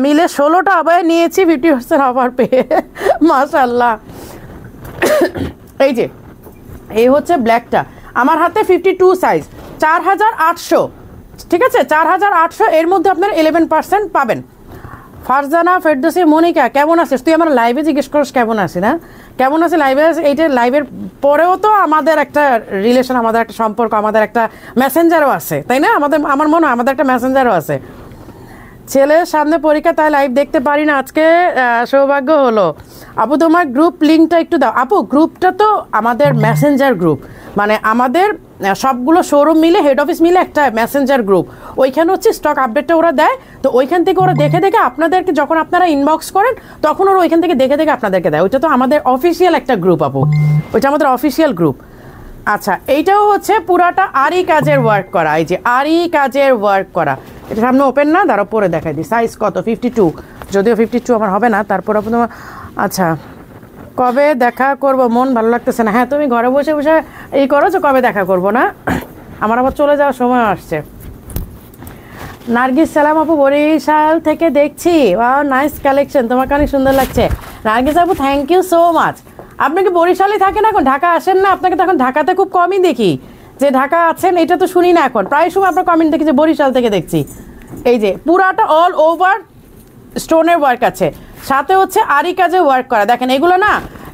মিলে 16টা আবায়া নিয়েছি 50% অফার পেয়ে, মাশাআল্লাহ। এই যে এই হচ্ছে ব্ল্যাকটা, আমার হাতে 52 সাইজ, 4,800। ঠিক আছে, 4,800 এর মধ্যে আপনার 11% পাবেন। ফারজানা ফেরদৌসী মনিকা, কেমন আছিস? তুই আমার লাইভে জিজ্ঞেস করিস কেমন আছি না, কেমন আছে লাইভে? এইটা লাইভের পরেও তো আমাদের একটা রিলেশন, আমাদের একটা সম্পর্ক, আমাদের একটা মেসেঞ্জারও আছে, তাই না? আমার মনে হয় আমাদের একটা মেসেঞ্জারও আছে। ছেলের সামনে পরীক্ষা, তাই লাইভ দেখতে পারি না, আজকে সৌভাগ্য হলো। আপু তোমার গ্রুপ লিঙ্কটা একটু দাও। আপু গ্রুপটা তো আমাদের মেসেঞ্জার গ্রুপ, মানে আমাদের সবগুলো শোরুম মিলে, হেড অফিস মিলে একটা মেসেঞ্জার গ্রুপ, ওইখানে হচ্ছে স্টক আপডেটটা ওরা দেয়, তো ওইখান থেকে ওরা দেখে দেখে আপনাদেরকে, যখন আপনারা ইনবক্স করেন তখন ওরা ওইখান থেকে দেখে দেখে আপনাদেরকে দেয়। ওইটা তো আমাদের অফিসিয়াল একটা গ্রুপ আপু, ওইটা আমাদের অফিসিয়াল গ্রুপ। আচ্ছা এইটাও হচ্ছে পুরাটা আরি কাজের ওয়ার্ক করা, এই যে আরি কাজের ওয়ার্ক করা। এটা সামনে ওপেন না, দাঁড়াও পরে দেখাই দিই। সাইজ কত? 52, যদিও 52 আমার হবে না, তারপর আপনার। আচ্ছা কবে দেখা করব, মন ভালো লাগতেছে না। হ্যাঁ তুমি ঘরে বসে বসে এই করো যে কবে দেখা করব না, আমার আবার চলে যাওয়ার সময় আসছে। নার্গিস সালাম আপু, বরিশাল থেকে দেখছি, ওয়াও নাইস কালেকশন, তোমাকে অনেক সুন্দর লাগছে। নার্গিস আপু থ্যাংক ইউ সো মাচ। আপনি কি বরিশালে থাকেন এখন, ঢাকা আসেন না? আপনাকে তো এখন ঢাকাতে খুব কমই দেখি যে ঢাকা আছেন, এটা তো শুনি না এখন, প্রায় সময় আপনার কমেন্ট দেখি যে বরিশাল থেকে দেখছি। এই যে পুরাটা অল ওভার স্টোনের ওয়ার্ক আছে, সাথে হচ্ছে আরি কাজে ওয়ার্ক করা। দেখেন এগুলো না,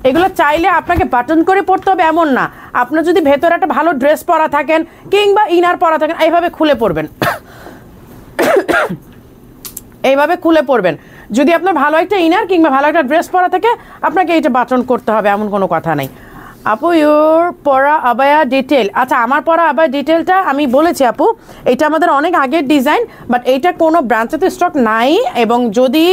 এগুলো চাইলে আপনাকে বাটন করে পরতে হবে এমন না, আপনার যদি ভেতরে একটা ভালো ড্রেস পরা থাকেন কিংবা ইনার পরা থাকেন, এইভাবে খুলে পরবেন, এইভাবে খুলে পরবেন। যদি আপনার ভালো একটা ইনার কিংবা ভালো একটা ড্রেস পরা থাকে, আপনাকে এইটা বাটন করতে হবে এমন কোনো কথা নেই। আপু ইউর পরা আবায়া ডিটেল, আচ্ছা আমার পরা আবায়া ডিটেলটা আমি বলেছি আপু, এটা আমাদের অনেক আগের ডিজাইন, বাট এইটা কোনো ব্রাঞ্চেতে স্টক নাই, এবং যদি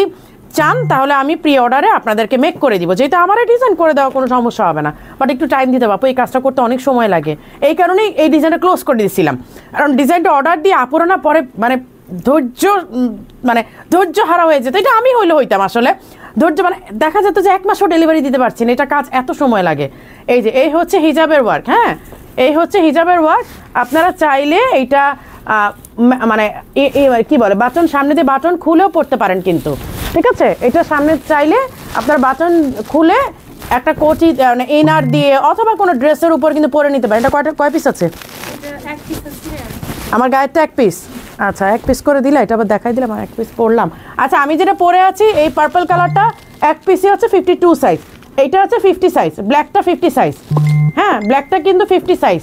চান তাহলে আমি প্রি অর্ডারে আপনাদেরকে মেক করে দিব, যেটা আমার ডিজাইন করে দেওয়া কোনো সমস্যা হবে না, বাট একটু টাইম দিতে হবে আপু, এই কাজটা করতে অনেক সময় লাগে, এই কারণেই এই ডিজাইনটা ক্লোজ করে দিয়েছিলাম। কারণ ডিজাইনটা অর্ডার দিয়ে আপুরা না পরে মানে ধৈর্য হারা হয়ে যেত, এটা আমি হইতাম আসলে ধৈর্য, মানে দেখা যেত যে 1 মাসও ডেলিভারি দিতে পারছি না, এটা কাজ এত সময় লাগে। এই যে এই হচ্ছে হিজাবের ওয়ার্ক, হ্যাঁ এই হচ্ছে হিজাবের ওয়ার্ক। আপনারা চাইলে এইটা মানে কি বলে বাটন, সামনে দিয়ে বাটন খুলেও পড়তে পারেন কিন্তু, ঠিক আছে? এটা সামনে চাইলে আপনার বাটন খুলে একটা কোটি মানে ইনার দিয়ে অথবা কোনো ড্রেসের উপর কিন্তু পরে নিতে পারেন। এটা কয় পিস আছে? আমার গায়েরটা 1 পিস। আচ্ছা 1 পিস করে দিলে, এটা আবার দেখাই দিলাম, 1 পিস পরলাম। আচ্ছা আমি যেটা পরে আছি এই পার্পল কালারটা 1 পিসই হচ্ছে 52 সাইজ, এইটা হচ্ছে 50 সাইজ, ব্ল্যাকটা 50 সাইজ, হ্যাঁ ব্ল্যাকটা কিন্তু 50 সাইজ।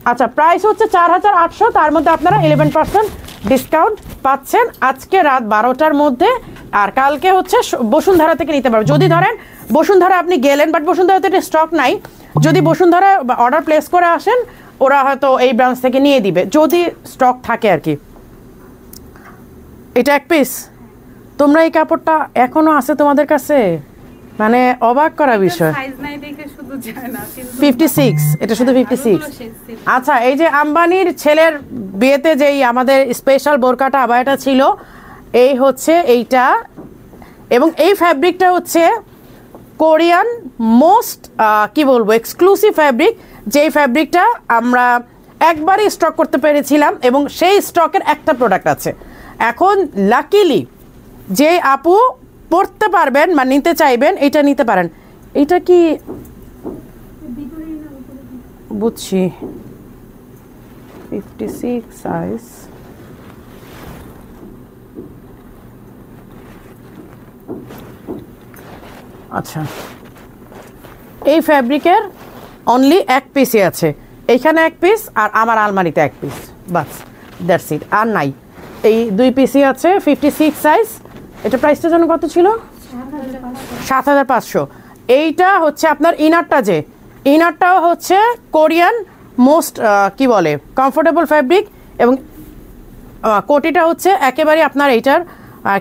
আচ্ছা প্রাইস হচ্ছে 4,800, তার মধ্যে আপনারা 11% ডিসকাউন্ট পাচ্ছেন আজকে রাত 12টার মধ্যে। আর কালকে হচ্ছে বসুন্ধরা থেকে নিতে পারবেন। যদি ধরেন বসুন্ধরা আপনি গেলেন, বাট বসুন্ধরাতে স্টক নাই, যদি বসুন্ধরা অর্ডার প্লেস করে আসেন, ওরা হয়তো এই ব্রাঞ্চ থেকে নিয়ে দিবে যদি স্টক থাকে আর কি। এটা এক পিস। তোমরা এই কাপড়টা এখনো আছে তোমাদের কাছে, মানে অবাক করা বিষয়। 56, এটা শুধু 56। আচ্ছা, এই যে আম্বানির ছেলের বিয়েতে যেই আমাদের স্পেশাল বোরকাটা আবায়াটা ছিল, এই হচ্ছে এইটা। এবং এই ফ্যাব্রিকটা হচ্ছে কোরিয়ান মোস্ট কি বলবো এক্সক্লুসিভ ফ্যাব্রিক, যেই ফ্যাব্রিকটা আমরা একবারই স্টক করতে পেরেছিলাম এবং সেই স্টকের একটা প্রোডাক্ট আছে এখন। লাকিলি যে আপু পড়তে পারবেন বা নিতে চাইবেন এটা নিতে পারেন। এটা কি বুঝছি 56 সাইজ। আচ্ছা, এই ফ্যাব্রিকের অনলি এক পিসই আছে, এইখানে এক পিস আর আমার আলমারিতে এক পিস, বাস দ্যাটস ইট, আর নাই। এই 2 পিসই আছে 56 সাইজ। এটা প্রাইসটা যেন কত ছিল? 7500। এইটা হচ্ছে আপনার ইনারটা, যে ইনারটাও হচ্ছে কোরিয়ান মোস্ট কি বলে কমফোর্টেবল ফ্যাব্রিক, এবং কোটিটা হচ্ছে একেবারে আপনার এইটার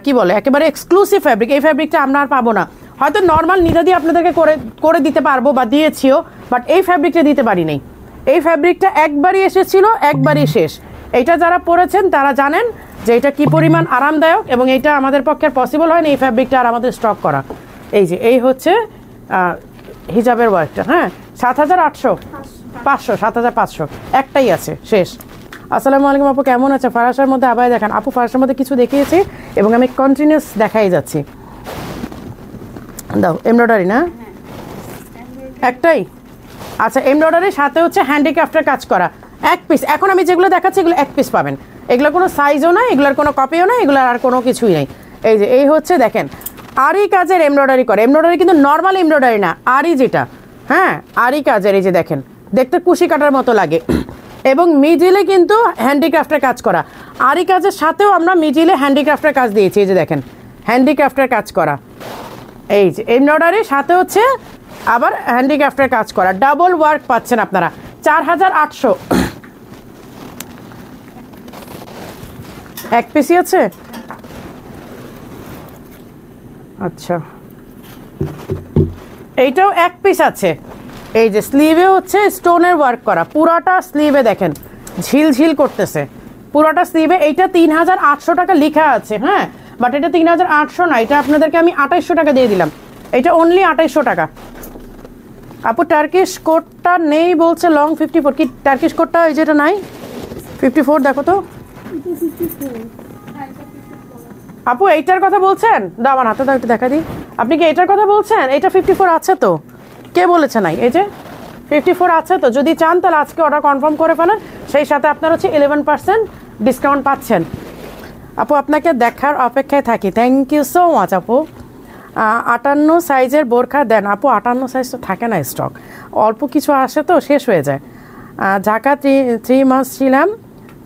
কি বলে একেবারে এক্সক্লুসিভ ফ্যাব্রিক। এই ফ্যাব্রিকটা আমরা আর পাবো না, হয়তো নর্মাল নিদা দিয়ে আপনাদেরকে করে দিতে পারবো বা দিয়েছিও, বাট এই ফ্যাব্রিকটা দিতে পারি নাই। এই ফ্যাব্রিকটা একবারই এসেছিল, একবারই শেষ। এইটা যারা পরেছেন তারা জানেন যে এটা কি পরিমাণ আরামদায়ক, এবং এইটা আমাদের পক্ষে পসিবল হয় না এই ফ্যাব্রিকটা আর আমাদের স্টক করা। এই যে এই হচ্ছে হিজাবের ওয়ার্কটা, হ্যাঁ 7800, 7500 একটাই আছে, শেষ। আসসালামু আলাইকুম আপু, কেমন আছে? ফারাসার মধ্যে আবার দেখান আপু। ফারাসার মধ্যে কিছু দেখিয়েছি এবং আমি কন্টিনিউস দেখাই যাচ্ছি। দাও, এমব্রয়ডারি না একটাই? আচ্ছা, এমব্রয়ডারির সাথে হচ্ছে হ্যান্ডিক্রাফটের কাজ করা এক পিস। এখন আমি যেগুলো দেখাচ্ছি এগুলো এক পিস পাবেন, এগুলো কোনো সাইজও নাই, এগুলোর কোনো কপিও নাই, এগুলোর আর কোনো কিছুই নেই। এই যে এই হচ্ছে দেখেন আরি কাজের এমব্রয়ডারি করে, এমব্রয়ডারি কিন্তু নর্মাল এমব্রয়ডারি না, আরি যেটা, হ্যাঁ আরি কাজের। এই যে দেখেন দেখতে কুশি কাটার মতো লাগে, এবং মিডিলে কিন্তু হ্যান্ডিক্রাফটের কাজ করা। আরি কাজের সাথেও আমরা মিডিলে হ্যান্ডিক্রাফটের কাজ দিয়েছি, এই যে দেখেন হ্যান্ডিক্রাফটের কাজ করা। এই যে এমব্রয়ডারির সাথে হচ্ছে আবার হ্যান্ডিক্রাফটের কাজ করা, ডাবল ওয়ার্ক পাচ্ছেন আপনারা। 4800 এক পিসি আছে। আচ্ছা, এইটাও এক পিস আছে। এই যে স্লিভে হচ্ছে স্টোনের ওয়ার্ক করা, পুরাটা স্লিভে দেখেন ঝিলঝিল করতেছে পুরাটা স্লিভে। এইটা 3800 টাকা লেখা আছে, হ্যাঁ বাট এটা 3800 না, এটা আপনাদেরকে আমি 2800 টাকা দিয়ে দিলাম। এটা অনলি 2800 টাকা। আপু টার্কিশ কোটটা নেই বলছে, লং 54 কি টার্কিশ কোটটা? এই যেটা নাই 54, দেখো তো আপু। এইটার কথা বলছেন? দাও আমার হাতে দাও, একটু দেখা দিই। আপনি কি এটার কথা বলছেন? এটা 54 আছে তো, কে বলেছে নাই? এই যে 54 আছে তো, যদি চান তাহলে আজকে অর্ডার কনফার্ম করে ফেলেন, সেই সাথে আপনার হচ্ছে 11% ডিসকাউন্ট পাচ্ছেন। আপু আপনাকে দেখার অপেক্ষায় থাকি, থ্যাংক ইউ সো মাচ আপু। 58 সাইজের বোরখা দেন আপু। 58 সাইজ তো থাকে না স্টক, অল্প কিছু আসে তো শেষ হয়ে যায়। ঢাকা 3 মাস ছিলাম,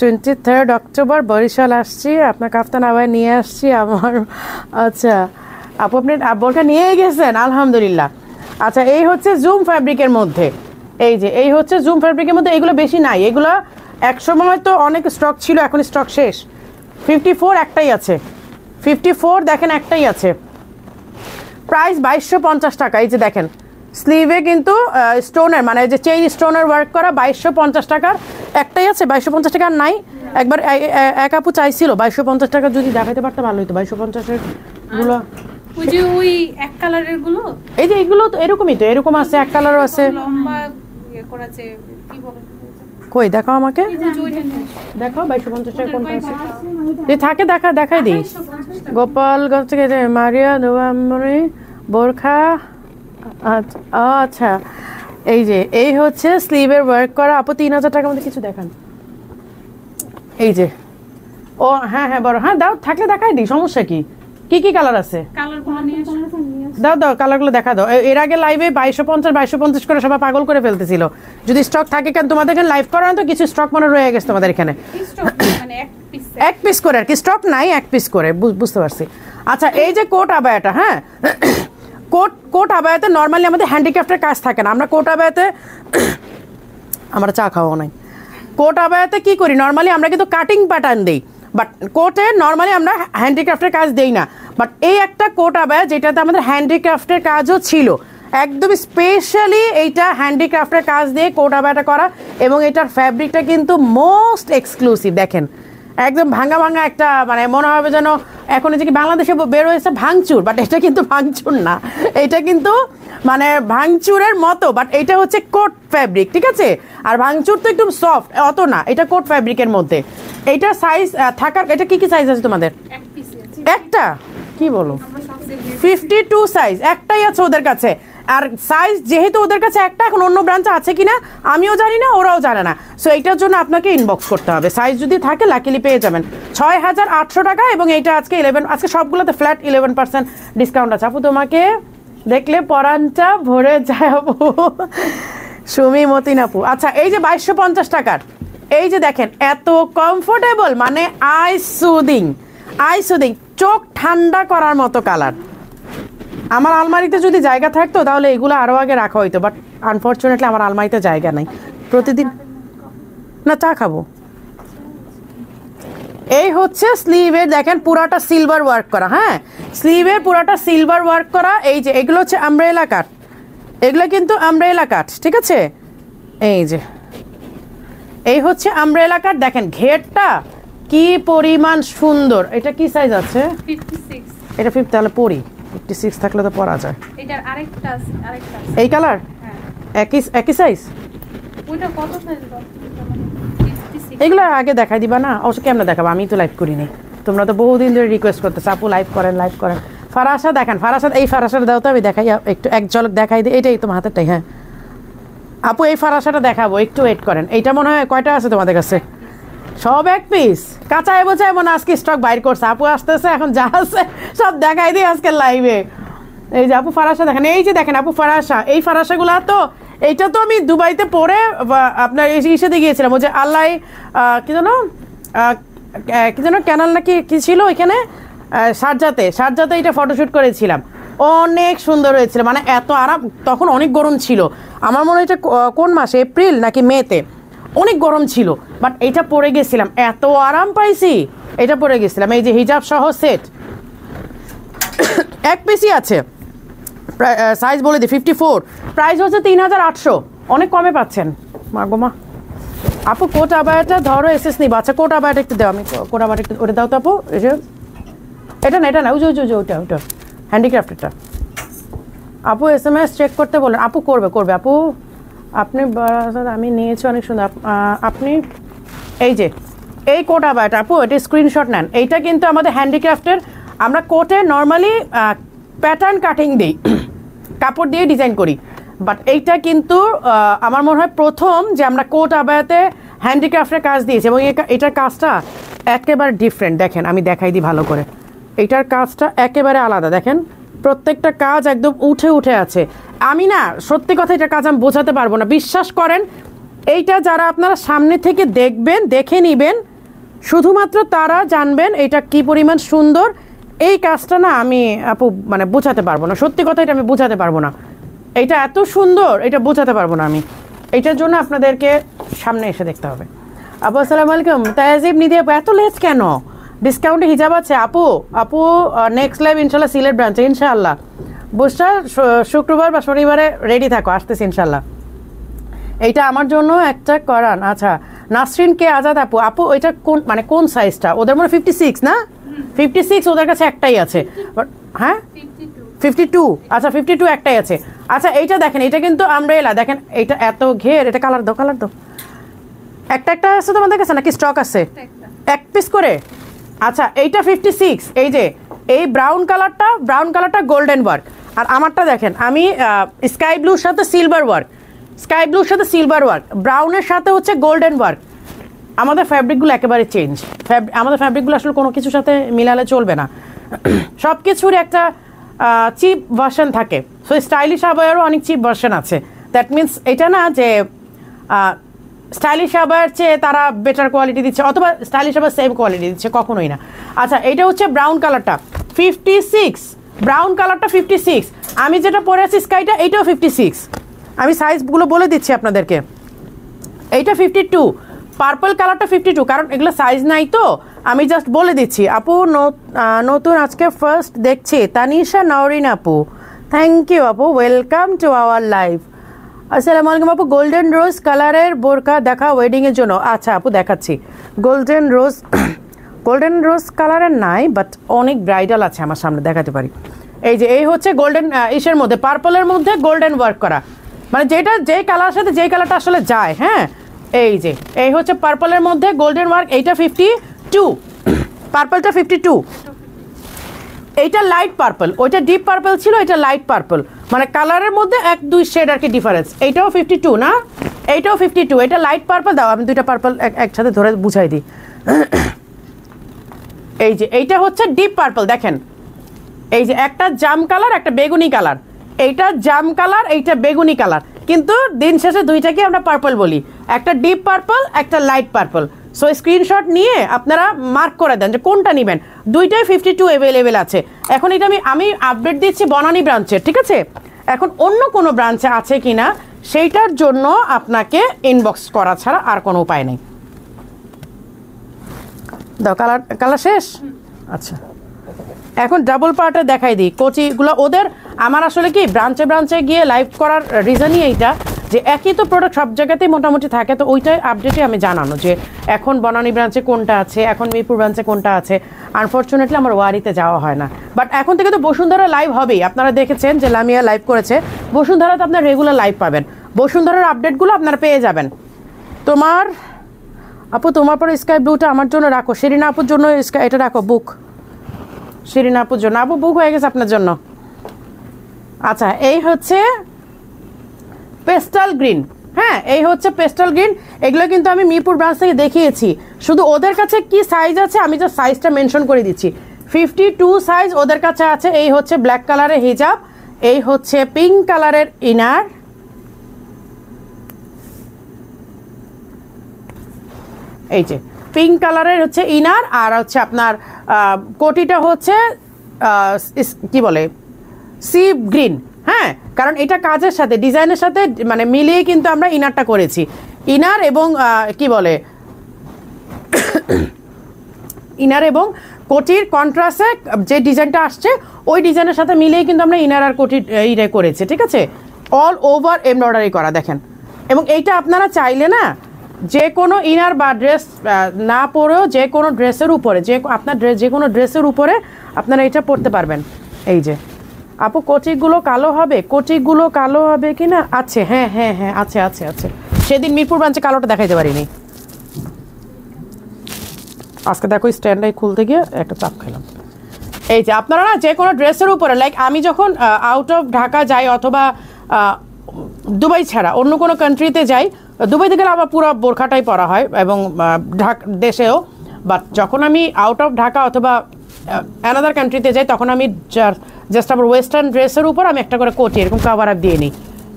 23 অক্টোবর বরিশাল আসছি, আপনার কাফতান আবার নিয়ে আসছি আমার। আচ্ছা আপু আপনি বোরখা নিয়ে গেছেন, আলহামদুলিল্লাহ। আচ্ছা, এই হচ্ছে জুম ফ্যাব্রিকের মধ্যে, এই যে এই হচ্ছে জুম ফ্যাব্রিকের মধ্যে। এগুলো বেশি নাই, এগুলো এক সময় তো অনেক স্টক ছিল, এখন স্টক শেষ। 54 একটাই আছে, 54 দেখেন একটাই আছে। প্রাইস 2250 টাকা। এই যে দেখেন স্লিভে কিন্তু স্টোনের মানে যে চেইন স্টোনের ওয়ার্ক করা, 2250 টাকার একটাই আছে। 2250 টাকার নাই। একবার এক আপু চাইছিল 2250 টাকা যদি দেখাতে পারতে ভালো হতো। 2250-এর গুলো ওই যে ওই এক কালারের গুলো, এই যে এগুলো তো এরকমই, তো এরকম আছে, এক কালারও আছে, লম্বা ইয়ে করেছে, কি বলে কই দেখাও আমাকে, দেখো 2250 টাকা কোনটা আছে যে থাকে, দেখাই দিই। গোপালগঞ্জ থেকে মারিয়া দোয়ামরি বোরখা। আচ্ছা, এই যে এই হচ্ছে স্লিভের ওয়ার্ক করা আপু। 3000 টাকার মধ্যে কিছু দেখান। এই যে ও হ্যাঁ বড়, হ্যাঁ দাও, থাকলে দেখাই দিই, সমস্যা কি? কি কি কালার আছে? কালারগুলো নিয়ে আসো। দাও দাও কালারগুলো দেখা দাও। এর আগে লাইভে 2250 করে সবাই পাগল করে ফেলতেছিল। যদি স্টক থাকে, কেন তোমাদের এখানে লাইভ করা তো কিছু স্টক মনে রয়ে গেছে তোমাদের এখানে। কি স্টক মানে এক পিস করে আর কি, স্টক নাই, এক পিস করে, বুঝতে পারছি। আচ্ছা এই যে কোট আবায়াটা, হ্যাঁ কোট আবায়াতে নর্মালি আমাদের হ্যান্ডিক্রাফটের কাজ থাকে না। আমরা কোট আবায়াতে আমরা চা খাওয়া নাই। কোট আবায়াতে কি করি নর্মালি, আমরা কিন্তু কাটিং প্যাটার্ন দিই, বাট কোটে নর্মালি আমরা হ্যান্ডিক্রাফটের কাজ দেই না। বাট এই একটা কোট আবায়া যেটাতে আমাদের হ্যান্ডিক্রাফটের কাজও ছিল, একদম স্পেশালি এইটা হ্যান্ডিক্রাফটের কাজ দিয়ে কোট আবায়াটা করা, এবং এটার ফ্যাব্রিকটা কিন্তু মোস্ট এক্সক্লুসিভ। দেখেন একদম ভাঙা ভাঙা একটা, মানে মনে হবে যেন এখন যে কি বাংলাদেশে বের হয়েছে ভাঙচুর, বাট এটা কিন্তু ভাঙচুর না, এটা কিন্তু মানে ভাঙচুরের মতো, বাট এটা হচ্ছে কোট ফ্যাব্রিক, ঠিক আছে। আর ভাঙচুর তো একদম সফট, অত না, এটা কোট ফ্যাব্রিকের মধ্যে। এইটার সাইজ থাকার, এটা কি কি সাইজ আছে তোমাদের? এক পিস আছে। একটা কি বলো, আমরা সবচেয়ে 52 সাইজ একটাই আছে ওদের কাছে। আর সাইজ যেহেতু ওদের কাছে একটা, এখন অন্য ব্রাঞ্চে আছে কিনা আমিও জানি না, ওরাও জানে না। সো এইটার জন্য আপনাকে ইনবক্স করতে হবে, সাইজ যদি থাকে লাকিলি পেয়ে যাবেন 6800 টাকা। এবং এইটা আজকে আজকে সবগুলোতে ফ্ল্যাট 11% ডিসকাউন্ট আছে। আপু তোমাকে দেখলে পরানটা ভরে যায় আপু, সুমি মতিন আপু। আচ্ছা এই যে 2250 টাকার, এই যে দেখেন এত কমফোর্টেবল, মানে আই সুদিং, চোখ ঠান্ডা করার মতো কালার। আমার আলমারিতে যদি জায়গা থাকতো তাহলে এগুলো আরও আগে রাখা হইতো, বাট আনফর্চুনেটলি আমার আলমারিতে জায়গা নাই। প্রতিদিন না চা খাবো। এই হচ্ছে স্লিভের, দেখেন পুরাটা সিলভার ওয়ার্ক করা, হ্যাঁ স্লিভের পুরাটা সিলভার ওয়ার্ক করা। এই যে এগুলো হচ্ছে আমব্রেলা কাট, এগুলো কিন্তু আমব্রেলা কাট, ঠিক আছে। এই যে এই হচ্ছে আমব্রেলা কাট, দেখেন ঘেরটা কি পরিমাণ সুন্দর। এটা কি সাইজ আছে? 56। এটা 50, তাহলে পরি 56 থাকলে তো পরা যায়। এটার আরেকটা আছে। এই কালার হ্যাঁ, একই সাইজ। ওইটা কত সাইজ দাও? 56। এগুলো আগে দেখাই দিবা না? অবশ্য কেমন দেখাবো, আমি তো লাইভ করিনি। তোমরা তো বহুদিন ধরে রিকোয়েস্ট করতেছো আপু লাইভ করেন। ফারাসা দেখেন, ফারাসা এই ফারাসাটা দাও তো, আমি দেখাই একটু, এক ঝলক দেখাই দিই। এটাই তোমার হাতেরটাই, হ্যাঁ আপু এই ফারাসাটা দেখাবো, একটু ওয়েট করেন। এইটা মনে হয় কয়টা আছে তোমাদের কাছে? সব এক পিস, কাঁচায় বোঝায় মনে আজকে স্টক বাইর করছে। আপু আসতেছে, এখন যা আছে সব দেখাই দিই আজকের লাইভে। এই যে আপু ফারাসা দেখেন, এই যে দেখেন আপু ফারাসা, এই ফারাসাগুলো তো, এইটা তো আমি দুবাইতে পরে আপনার ইসেতে গিয়েছিলাম, ওই যে আল্লাহ কি যেন ক্যানাল নাকি কি ছিল ওইখানে, শারজাতে এটা ফটোশ্যুট করেছিলাম, অনেক সুন্দর হয়েছিল, মানে এত আরাম। তখন অনেক গরম ছিল, আমার মনে হয় এটা কোন মাসে, এপ্রিল নাকি মেতে, অনেক গরম ছিল, বাট এইটা পরে গেছিলাম এত আরাম পাইছি, এটা পরে গেছিলাম। এই যে হিজাব সহ সেট এক পিসই আছে, সাইজ বলে দিই 54, প্রাইস হচ্ছে 3800, অনেক কমে পাচ্ছেন। মা আপু কোট আবায়াটা ধরো এসএস নিবা। আচ্ছা কোট আবায়াটা একটু দাও, আমি কোট আবায়াটা একটু ওটা দাও তো আপু। এই যে এটা না ওই যে ওটা হ্যান্ডিক্রাফটেরটা। আপু SMS চেক করতে বলেন। আপু করবে আপু, আপনি আমি নিয়েছি অনেক সুন্দর। আপনি এই যে এই কোট আবায়াটা আপু, এটা স্ক্রিনশট নেন। এইটা কিন্তু আমাদের হ্যান্ডিক্রাফটের, আমরা কোটে নর্মালি প্যাটার্ন কাটিং দিই, কাপড় দিয়ে ডিজাইন করি, বাট এইটা কিন্তু আমার মনে হয় প্রথম যে আমরা কোট আবায়াতে হ্যান্ডিক্রাফটের কাজ দিয়েছি, এবং এটার কাজটা একেবারে ডিফারেন্ট। দেখেন আমি দেখাই দিই ভালো করে, এইটার কাজটা একেবারে আলাদা। দেখেন প্রত্যেকটা কাজ একদম উঠে আছে। আমি না সত্যি কথা এটার কাজ আমি বোঝাতে পারবো না, বিশ্বাস করেন। এইটা যারা আপনারা সামনে থেকে দেখবেন, দেখে নিবেন, শুধুমাত্র তারা জানবেন এটা কি পরিমাণ সুন্দর। এই কাজটা না আমি আপু মানে বোঝাতে পারবো না, সত্যি কথা এটা আমি বোঝাতে পারবো না। এটা এত সুন্দর, এটা বোঝাতে পারবো না আমি। এইটার জন্য আপনাদেরকে সামনে এসে দেখতে হবে। আপু আসসালামু আলাইকুম। তাইজিব নিধি আপু এত লেট কেন? ডিসকাউন্টে হিজাব আছে আপু নেক্সট লাইভ ইনশাল্লাহ সিলেট ব্রাঞ্চে ইনশাআল্লাহ। বুঝটা শুক্রবার বা শনিবারে রেডি থাকো, আসতেছি ইনশাল্লাহ। এইটা আমার জন্য একটা করান। আচ্ছা নাসরিন কে আজাদ আপু এটা কোন সাইজটা? ওদের মনে 56 না? 56 ওদের কাছে একটাই আছে, হ্যাঁ 52। আচ্ছা 52 একটাই আছে। আচ্ছা এইটা দেখেন, এটা কিন্তু আমব্রেলা, দেখেন এইটা এত ঘের, এটা কালার দাও একটা আছে তোমাদের কাছে নাকি স্টক আছে? এক পিস করে। আচ্ছা এইটা 56, এই যে এই ব্রাউন কালারটা গোল্ডেন ওয়ার্ক, আর আমারটা দেখেন আমি স্কাই ব্লুর সাথে সিলভার ওয়ার্ক, ব্রাউনের সাথে হচ্ছে গোল্ডেন ওয়ার্ক। আমাদের ফ্যাব্রিকগুলো একেবারে চেঞ্জ, আমাদের ফ্যাব্রিকগুলো আসলে কোনো কিছুর সাথে মিলালে চলবে না। সব কিছুর একটা চিপ ভার্সন থাকে। সো স্টাইলিশ আবায়ারও অনেক চিপ ভার্সন আছে। দ্যাট মিনস এটা না যে স্টাইলিশ আবায়ার চেয়ে তারা বেটার কোয়ালিটি দিচ্ছে অথবা স্টাইলিশ আবার সেম কোয়ালিটি দিচ্ছে, কখনোই না। আচ্ছা, এটা হচ্ছে ব্রাউন কালারটা 56, ব্রাউন কালারটা 56। আমি যেটা পরে আছি স্কাইটা, এইটাও 56। আমি সাইজগুলো বলে দিচ্ছি আপনাদেরকে। এইটা 52, পার্পল কালারটা 52, কারণ এগুলো সাইজ নাই তো আমি জাস্ট বলে দিচ্ছি। আপু নতুন আজকে ফার্স্ট দেখছি, তানিশা নওরিন আপু, থ্যাংক ইউ আপু, ওয়েলকাম টু আওয়ার লাইভ। আসসালামু আলাইকুম আপু, গোল্ডেন রোজ কালারের বোরকা দেখা ওয়েডিংয়ের জন্য। আচ্ছা আপু দেখাচ্ছি। গোল্ডেন রোজ কালারের নাই, বাট অনেক ব্রাইডাল আছে আমার সামনে, দেখাতে পারি। এই যে এই হচ্ছে গোল্ডেন ইসের মধ্যে, পার্পলের মধ্যে গোল্ডেন ওয়ার্ক করা, মানে যেটা যেই কালার সাথে যেই কালারটা আসলে যায়। হ্যাঁ, এই যে এই হচ্ছে পার্পলের মধ্যে গোল্ডেন ওয়ার্ক, এইটা 52, পার্পলটা 52। এইটা লাইট পার্পল, ওইটা ডিপ পার্পল ছিল, এটা লাইট পার্পল, মানে কালারের মধ্যে 1-2 শেড আর কি ডিফারেন্স। এইটাও 52 না, এইটাও 52, এটা লাইট পার্পল। দাও আমি দুইটা পার্পল একসাথে ধরে বুঝাই দিই। এই যে এইটা হচ্ছে ডিপ পার্পল, দেখেন এই যে একটা জাম কালার একটা বেগুনি কালার, এইটা জাম কালার এইটা বেগুনি কালার, কিন্তু দিন শেষে দুইটাকে আমরা পার্পল বলি, একটা ডিপ পার্পল একটা লাইট পার্পল। সো স্ক্রিনশট নিয়ে আপনারা মার্ক করে দেন যে কোনটা নেবেন। দুইটাই 52 অ্যাভেলেবেল আছে। এখন এটা আমি আপডেট দিচ্ছি বনানী ব্রাঞ্চের, ঠিক আছে? এখন অন্য কোনো ব্রাঞ্চে আছে কিনা সেইটার জন্য আপনাকে ইনবক্স করা ছাড়া আর কোনো উপায় নেই। দাও কালার শেষ। আচ্ছা, এখন ডাবল পার্টে দেখাই দিই কোচিগুলো ওদের। আমার আসলে কি ব্রাঞ্চে গিয়ে লাইভ করার রিজনই এইটা যে একই তো প্রোডাক্ট সব জায়গাতেই মোটামুটি থাকে, তো ওইটাই আপডেটে আমি জানানো যে এখন বনানী ব্রাঞ্চে কোনটা আছে, এখন মিরপুর ব্রাঞ্চে কোনটা আছে। আনফর্চুনেটলি আমার ওয়ারিতে যাওয়া হয় না, বাট এখন থেকে তো বসুন্ধরা লাইভ হবেই। আপনারা দেখেছেন যে লামিয়া লাইভ করেছে, বসুন্ধরাতে আপনার রেগুলার লাইভ পাবেন, বসুন্ধরার আপডেটগুলো আপনারা পেয়ে যাবেন। তোমার পরে স্কাই ব্লুটা আমার জন্য রাখো, শিরিনা আপুর জন্য এটা রাখো, বুক শিরিনা আপুর জন্য। আপু বুক হয়ে গেছে আপনার জন্য। আচ্ছা, এই হচ্ছে পেস্টাল গ্রিন। হ্যাঁ, এই হচ্ছে পেস্টাল গ্রিন। এগুলো কিন্তু আমি মিরপুর ব্রাঞ্চ থেকে দেখিয়েছি, শুধু ওদের কাছে কি সাইজ আছে আমি জাস্ট সাইজটা মেনশন করে দিচ্ছি। 52 সাইজ ওদের কাছে আছে। এই হচ্ছে ব্ল্যাক কালারের হিজাব, এই হচ্ছে পিঙ্ক কালারের ইনার, এই যে পিঙ্ক কালারের হচ্ছে ইনার, আর হচ্ছে আপনার কোটিটা হচ্ছে কি বলে সি গ্রিন। হ্যাঁ, কারণ এটা কাজের সাথে ডিজাইনের সাথে মানে মিলিয়ে কিন্তু আমরা ইনারটা করেছি। ইনার এবং কি বলে ইনার এবং কোটির কন্ট্রাস্টে যে ডিজাইনটা আসছে ওই ডিজাইনের সাথে মিলিয়ে কিন্তু আমরা ইনার আর কোটির ইরে করেছি, ঠিক আছে? অল ওভার এমব্রয়ডারি করা দেখেন। এবং এইটা আপনারা চাইলে না যে কোনো ইনার বা ড্রেস না পরেও যে কোনো ড্রেসের উপরে আপনার যে কোনো ড্রেসের উপরে আপনারা এটা পরতে পারবেন। এই যে আপু কোটিগুলো কালো হবে, কোটিগুলো কালো হবে কি না? আছে, হ্যাঁ হ্যাঁ হ্যাঁ আছে আছে আছে। সেদিন মিরপুর ব্রাঞ্চে কালোটা দেখাইতে পারিনি, আজকে দেখো স্ট্যান্ডাই খুলতে গিয়ে একটা চাপ খেলাম। এই যে আপনারা না যে কোনো ড্রেসের উপরে, লাইক আমি যখন আউট অফ ঢাকা যাই অথবা দুবাই ছাড়া অন্য কোনো কান্ট্রিতে যাই, দুবাইতে গেলে আমার পুরো বোরখাটাই পরা হয় এবং দেশেও, বাট যখন আমি আউট অফ ঢাকা অথবা অ্যানাদার কান্ট্রিতে যাই তখন আমি জাস্ট আমার ওয়েস্টার্ন ড্রেসের উপর আমি একটা করে কোটি এরকম কাভার আপ দিয়ে নিই।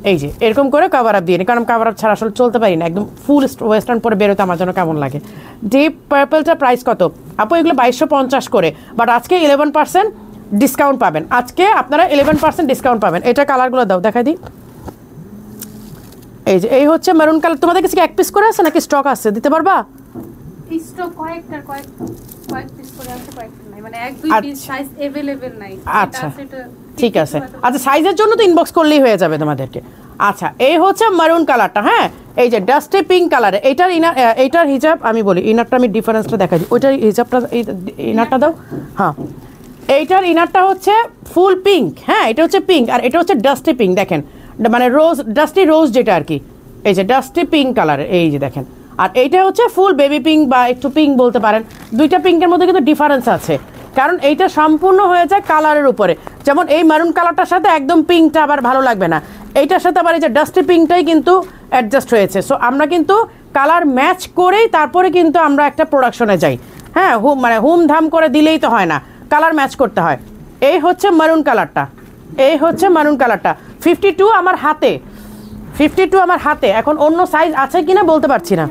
এই যে এরকম করে কাভার আপ দিয়ে নিই, কারণ কাভার আপ ছাড়া আসলে চলতে পারি না, একদম ফুল ওয়েস্টার্ন পরে বেরোতে আমার জন্য কেমন লাগে। ডিপ পার্পলটা প্রাইস কত আপু? এগুলো 2250 করে, বাট আজকে 11% ডিসকাউন্ট পাবেন। আজকে আপনারা 11% ডিসকাউন্ট পাবেন। এটা কালারগুলো দাও দেখাই দিই। এই যে এই হচ্ছে মেরুন কালার। তোমাদের কাছে কি এক পিস করে আছে নাকি স্টক আছে, দিতে পারবা? স্টক কয়েক পিস করে আছে, কয়েকটা নাই, মানে এক দুই পিস সাইজ अवेलेबल নাই। আচ্ছা ঠিক আছে, আচ্ছা সাইজের জন্য তো ইনবক্স করলেই হয়ে যাবে তোমাদেরকে। আচ্ছা, এই হচ্ছে মেরুন কালারটা। হ্যাঁ, এই যে ডাস্টি পিঙ্ক কালারে, এইটার এইটার হিজাব আমি বলি, ইনারটা আমি ডিফারেন্সটা দেখাই দিই। ওইটার হিজাবটা ইনারটা দাও। হ্যাঁ, এইটার ইনারটা হচ্ছে ফুল পিঙ্ক। হ্যাঁ, এটা হচ্ছে পিঙ্ক আর এটা হচ্ছে ডাস্টি পিঙ্ক। দেখেন মানে রোজ, ডাস্টি রোজ যেটা আর কি, এই যে ডাস্টি পিঙ্ক কালার, এই যে দেখেন। আর এইটা হচ্ছে ফুল বেবি পিঙ্ক বা একটু পিঙ্ক বলতে পারেন। দুইটা পিঙ্কের মধ্যে কিন্তু ডিফারেন্স আছে, কারণ এইটা সম্পূর্ণ হয়ে যায় কালারের উপরে। যেমন এই মারুন কালারটার সাথে একদম পিঙ্কটা আবার ভালো লাগবে না, এইটার সাথে আবার এই যে ডাস্টি পিঙ্কটাই কিন্তু অ্যাডজাস্ট হয়েছে। সো আমরা কিন্তু কালার ম্যাচ করেই তারপরে কিন্তু আমরা একটা প্রোডাকশনে যাই। হ্যাঁ, মানে হুমধাম করে দিলেই তো হয় না, কালার ম্যাচ করতে হয়। এই হচ্ছে মারুন কালারটা, এই হচ্ছে মারুন কালারটা 52 আমার হাতে, 52 আমার হাতে। এখন অন্য সাইজ আছে কিনা বলতে পারছি না,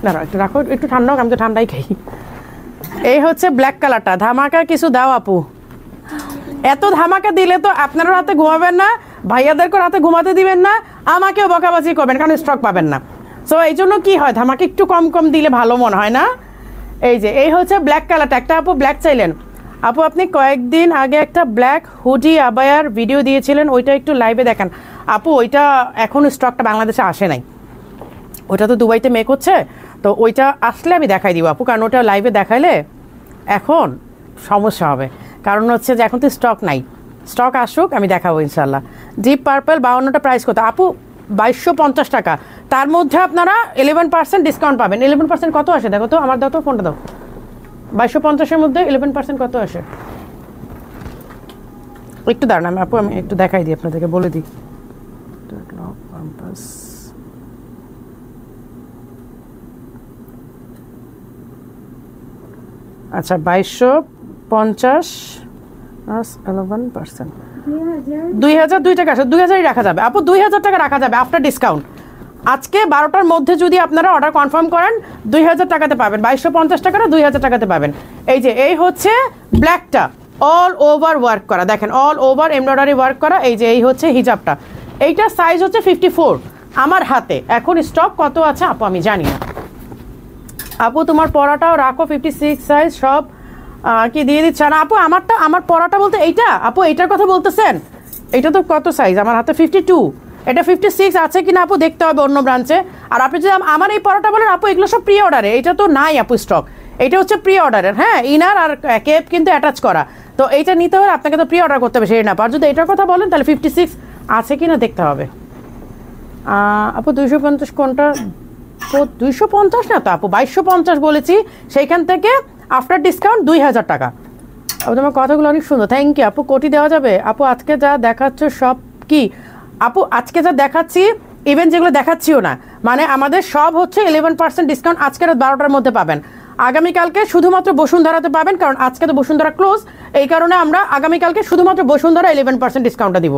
না একটু রাখো, একটু ঠান্ডা হোক, আমি তো ঠান্ডাই খাই। এই হচ্ছে ব্ল্যাক কালারটা, ধামাকা কিছু দাও আপু। এত ধামাকা দিলে তো আপনারও রাতে ঘুমাবেন না, ভাইয়াদেরকে রাতে ঘুমাতে দিবেন না, আমাকেও বকাবাজি করবেন, কারণ স্টক পাবেন না। সো এই জন্য কী হয়, ধামাকা একটু কম কম দিলে ভালো মনে হয় না। এই যে এই হচ্ছে ব্ল্যাক কালারটা, একটা আপু ব্ল্যাক চাইলেন। আপু আপনি কয়েকদিন আগে একটা ব্ল্যাক হুডি আবায়ার ভিডিও দিয়েছিলেন, ওইটা একটু লাইভে দেখান। আপু ওইটা এখন স্টকটা বাংলাদেশে আসে নাই, ওইটা তো দুবাইতে মেক হচ্ছে, তো ওইটা আসলে আমি দেখাই দিব আপু, কারণ ওটা লাইভে দেখাইলে এখন সমস্যা হবে, কারণ হচ্ছে যে এখন তো স্টক নাই, স্টক আসুক আমি দেখাবো ইনশাল্লাহ। ডিপ পার্পল 52টা প্রাইস কত আপু? 2250 টাকা। তার মধ্যে আপনারা 11% ডিসকাউন্ট পাবেন। 11% কত আসে দেখো তো, আমার দাও তো, ফোনটা দাও। 2250-এর মধ্যে 11% কত আসে একটু দাঁড়ান, আমি আপু আমি একটু দেখাই দিই, আপনাদেরকে বলে দিই। আচ্ছা 2250 11%, 2002 টাকা আসে, 2000ই রাখা যাবে আপু, 2000 টাকা রাখা যাবে আফটার ডিসকাউন্ট। আজকে 12টার মধ্যে যদি আপনারা অর্ডার কনফার্ম করেন 2000 টাকাতে পাবেন, 2250 টাকাটা 2000 টাকাতে পাবেন। এই যে এই হচ্ছে ব্ল্যাকটা, অল ওভার ওয়ার্ক করা, দেখেন অল ওভার এমব্রয়ডারি ওয়ার্ক করা। এই যে এই হচ্ছে হিজাবটা, এইটা সাইজ হচ্ছে 54 আমার হাতে। এখন স্টক কত আছে আপু আমি জানি না। আপু তোমার পরাটাও রাখো 56 সাইজ সব কি দিয়ে দিচ্ছে না আপু? আমারটা, আমার পরাটা বলতে এইটা আপু, এইটার কথা বলতেছেন? এটা তো কত সাইজ আমার হাতে? 52, এটা 56 আছে কিনা আপু দেখতে হবে অন্য ব্রাঞ্চে। আর আপনি যদি আমার এই পরাটা বলেন আপু, এগুলো সব প্রি অর্ডারে, এটা তো নাই আপু স্টক, এটা হচ্ছে প্রি অর্ডারের। হ্যাঁ, ইনার আর কেপ কিন্তু অ্যাটাচ করা, তো এইটা নিতে হলে আপনাকে তো প্রি অর্ডার করতে হবে সেই না। আর যদি এটার কথা বলেন তাহলে 56 আছে কিনা দেখতে হবে। আপু 250 কোনটা? 250 না তো আপু, 2250 বলেছি, সেইখান থেকে আফটার ডিসকাউন্ট 2000 টাকা। আপু তোমার কথাগুলো অনেক সুন্দর, থ্যাংক ইউ আপু। কোটি দেওয়া যাবে আপু? আজকে যা দেখাচ্ছ সব কি আপু? আজকে যা দেখাচ্ছি, ইভেন যেগুলো দেখাচ্ছিও না, মানে আমাদের সব হচ্ছে 11% ডিসকাউন্ট আজকে রাত 12টার মধ্যে পাবেন। আগামীকালকে শুধুমাত্র বসুন্ধরাতে পাবেন, কারণ আজকে তো বসুন্ধরা ক্লোজ, এই কারণে আমরা আগামীকালকে শুধুমাত্র বসুন্ধরা 11% ডিসকাউন্টটা দিব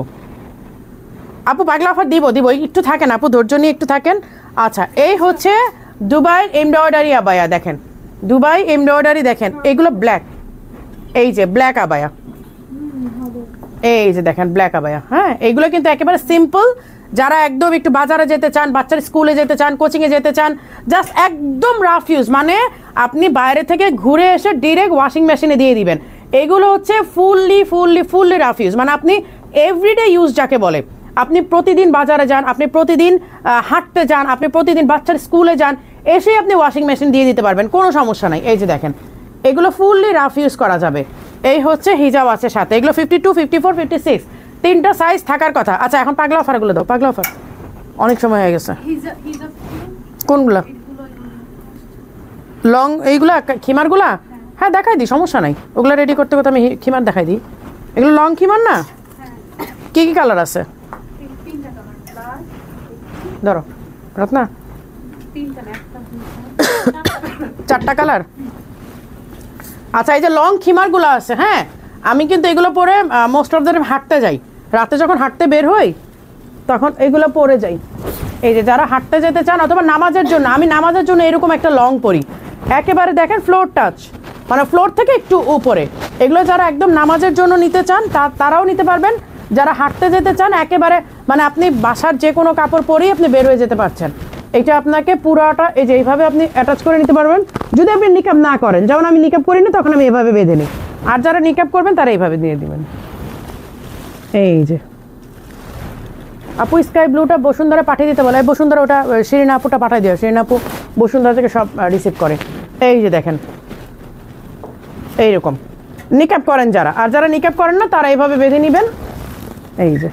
আপু। পাগলা অফার দিব একটু থাকেন আপু, ধৈর্য নিয়ে একটু থাকেন। আচ্ছা এই হচ্ছে দুবাই এমব্রয়ডারি আবায়া, দেখেন দুবাই এমব্রয়ডারি, দেখেন এগুলো ব্ল্যাক, এই যে ব্ল্যাক আবায়া, এই যে দেখেন ব্ল্যাক আবায়া। হ্যাঁ, এইগুলো কিন্তু একেবারে সিম্পল, যারা একদম একটু বাজারে যেতে চান, বাচ্চার স্কুলে যেতে চান, কোচিংয়ে যেতে চান, জাস্ট একদম রাফ ইউজ, মানে আপনি বাইরে থেকে ঘুরে এসে ডিরেক্ট ওয়াশিং মেশিনে দিয়ে দিবেন। এগুলো হচ্ছে ফুললি রাফ ইউজ, মানে আপনি এভরিডে ইউজ যাকে বলে। আপনি প্রতিদিন বাজারে যান, আপনি প্রতিদিন হাঁটতে যান, আপনি প্রতিদিন বাচ্চার স্কুলে যান, এসেই আপনি ওয়াশিং মেশিন দিয়ে দিতে পারবেন, কোনো সমস্যা নাই। এই যে দেখেন এগুলো ফুললি রাফ ইউজ করা যাবে। এই হচ্ছে হিজাব আছে সাথে, এগুলো 52, 54, 56 তিনটা সাইজ থাকার কথা। আচ্ছা এখন পাগলা অফারগুলো দাও, পাগলা অফার অনেক সময় হয়ে গেছে। কোনগুলা? লং এইগুলা, খিমারগুলা? হ্যাঁ দেখাই দিই, সমস্যা নাই, ওগুলো রেডি করতে করতে আমি খিমার দেখাই দিই। এগুলো লং খিমার না? কি কি কালার আছে ধরো রত্না? 4টা কালার। আচ্ছা এই যে লং খিমারগুলো আছে, হ্যাঁ আমি কিন্তু এগুলো পরে মোস্ট অফ দ্য টাইম হাঁটতে যাই, রাতে যখন হাঁটতে বের হই তখন এগুলো পরে যাই। এই যে যারা হাঁটতে যেতে চান অথবা নামাজের জন্য, আমি নামাজের জন্য এরকম একটা লং পরি, একেবারে দেখেন ফ্লোর টাচ, মানে ফ্লোর থেকে একটু উপরে। এগুলো যারা একদম নামাজের জন্য নিতে চান তারাও নিতে পারবেন, যারা হাঁটতে যেতে চান একেবারে মানে আপনি বাসার যে কোনো কাপড় পরেই আপনি বের হয়ে যেতে পারছেন। এটা আপনাকে পুরাটা এই যে এইভাবে আপনি অ্যাটাচ করে নিতে পারবেন, যদি আপনি নিকাব না করেন। যেমন আমি নিকাব করি না, তখন আমি এভাবে বেঁধে নিই, আর যারা নিকাব করবেন তারা এইভাবে দিয়ে দিবেন। এই যে আপু স্কাই ব্লুটা বসুন্ধরা পাঠিয়ে দিতে বলে, বসুন্ধরা ওটা শিরিনা আপুটা পাঠিয়ে দিও, শিরিনা আপু বসুন্ধরা থেকে সব রিসিভ করে। এই যে দেখেন এইরকম নিকাব করেন যারা, আর যারা নিকাব করেন না তারা এইভাবে বেঁধে নেবেন। এই যে,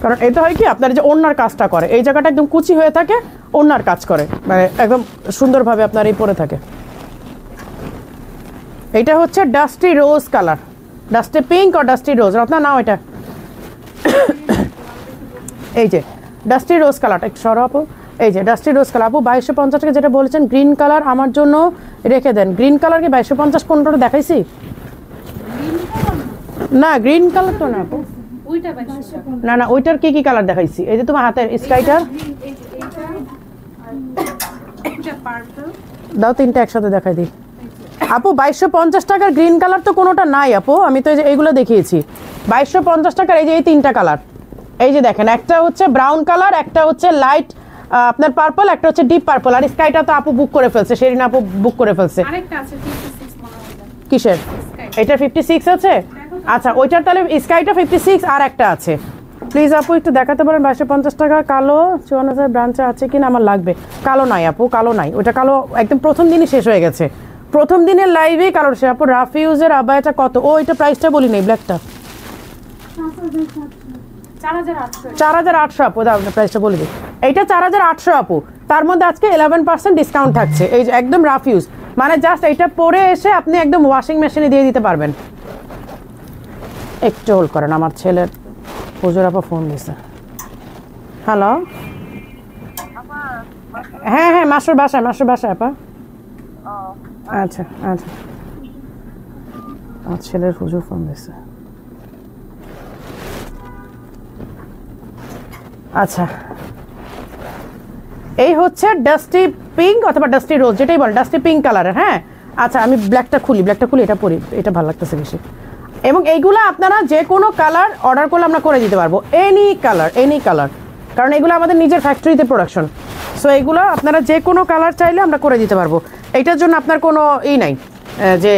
কারণ এটা হয় কি আপনার যে ওড়নার কাজটা করে, এই জায়গাটা একদম কুচি হয়ে থাকে, ওড়নার কাজ করে, মানে একদম সুন্দরভাবে আপনার এই পরে থাকে। এটা হচ্ছে dusty rose colour, dusty pink আর ডাস্টি রোজ। আপনার নাও এটা এই যে ডাস্টি রোজ কালারটা একটু সরো আপু, এই যে ডাস্টি রোজ কালার আপু 2250 টাকা যেটা বলেছেন গ্রিন কালার আমার জন্য রেখে দেন। গ্রিন কালার কি 2250 কোনটা দেখাইছি? না গ্রিন কালার তো না আপু, ওইটা 2200 টাকা। না না ওইটার কি কি কালার দেখাইছি? এই যে তোমার হাতের স্কাইটার এটা পার্পল দাও, তিনটা একসাথে দেখাই দিই আপু। 2250 টাকার গ্রিন কালার তো কোনোটা নাই আপু, আমি তো এই যে এইগুলো দেখিয়েছি 2250 টাকার। এই যে এই তিনটা কালার, এই যে দেখেন একটা হচ্ছে ব্রাউন কালার, একটা হচ্ছে লাইট আপনার পার্পল, একটা হচ্ছে ডিপ পার্পল। আর স্কাইটা তো আপু বুক করে ফেলছে, সেরিনা আপু বুক করে ফেলছে। আরেকটা আছে 56 মনে হয়। কিসের? এটা 56 আছে? আচ্ছা ওইটার তাহলে স্কাইটা 56 আর একটা আছে। প্লিজ আপু একটু দেখাতে পারেন 2250 টাকার কালো 54,000 ব্রাঞ্চে আছে কিনা, আমার লাগবে। কালো নাই আপু, কালো নাই, ওইটা কালো একদম প্রথম দিনই শেষ হয়ে গেছে, প্রথম দিনের লাইভে কালোর শেষ। আপু রাফিউজের আবায়াটা কত? ও এটা প্রাইসটা বলি নেই, ব্ল্যাকটা 4800 আপু, দাও প্রাইসটা বলে দিই। এইটা 4800 আপু, তার মধ্যে আজকে 11% ডিসকাউন্ট থাকছে। এই যে একদম রাফিউজ, মানে জাস্ট এইটা পরে এসে আপনি একদম ওয়াশিং মেশিনে দিয়ে দিতে পারবেন। একটু হোল্ড করেন, আমার ছেলের হুজুর আপা ফোন দিছে। হ্যালো, হ্যাঁ হ্যাঁ মাসুর বাসায়, মাসুর বাসায় আপা। আচ্ছা আচ্ছা, আমার ছেলের হুজুর ফোন দিছে। আচ্ছা এই হচ্ছে ডাস্টি পিঙ্ক অথবা ডাস্টি রোজ, যেটাই বল, ডাস্টি পিঙ্ক কালারের। হ্যাঁ আচ্ছা আমি ব্ল্যাকটা খুলি, এটা পরি, এটা ভালো লাগতেছে বেশি। এবং এইগুলো আপনারা যে কোনো কালার অর্ডার করলে আমরা করে দিতে পারবো, এনি কালার, কারণ এগুলো আমাদের নিজের ফ্যাক্টরিতে প্রোডাকশন। সো এইগুলো আপনারা যে কোনো কালার চাইলে আমরা করে দিতে পারবো। এইটার জন্য আপনার কোনো নাই যে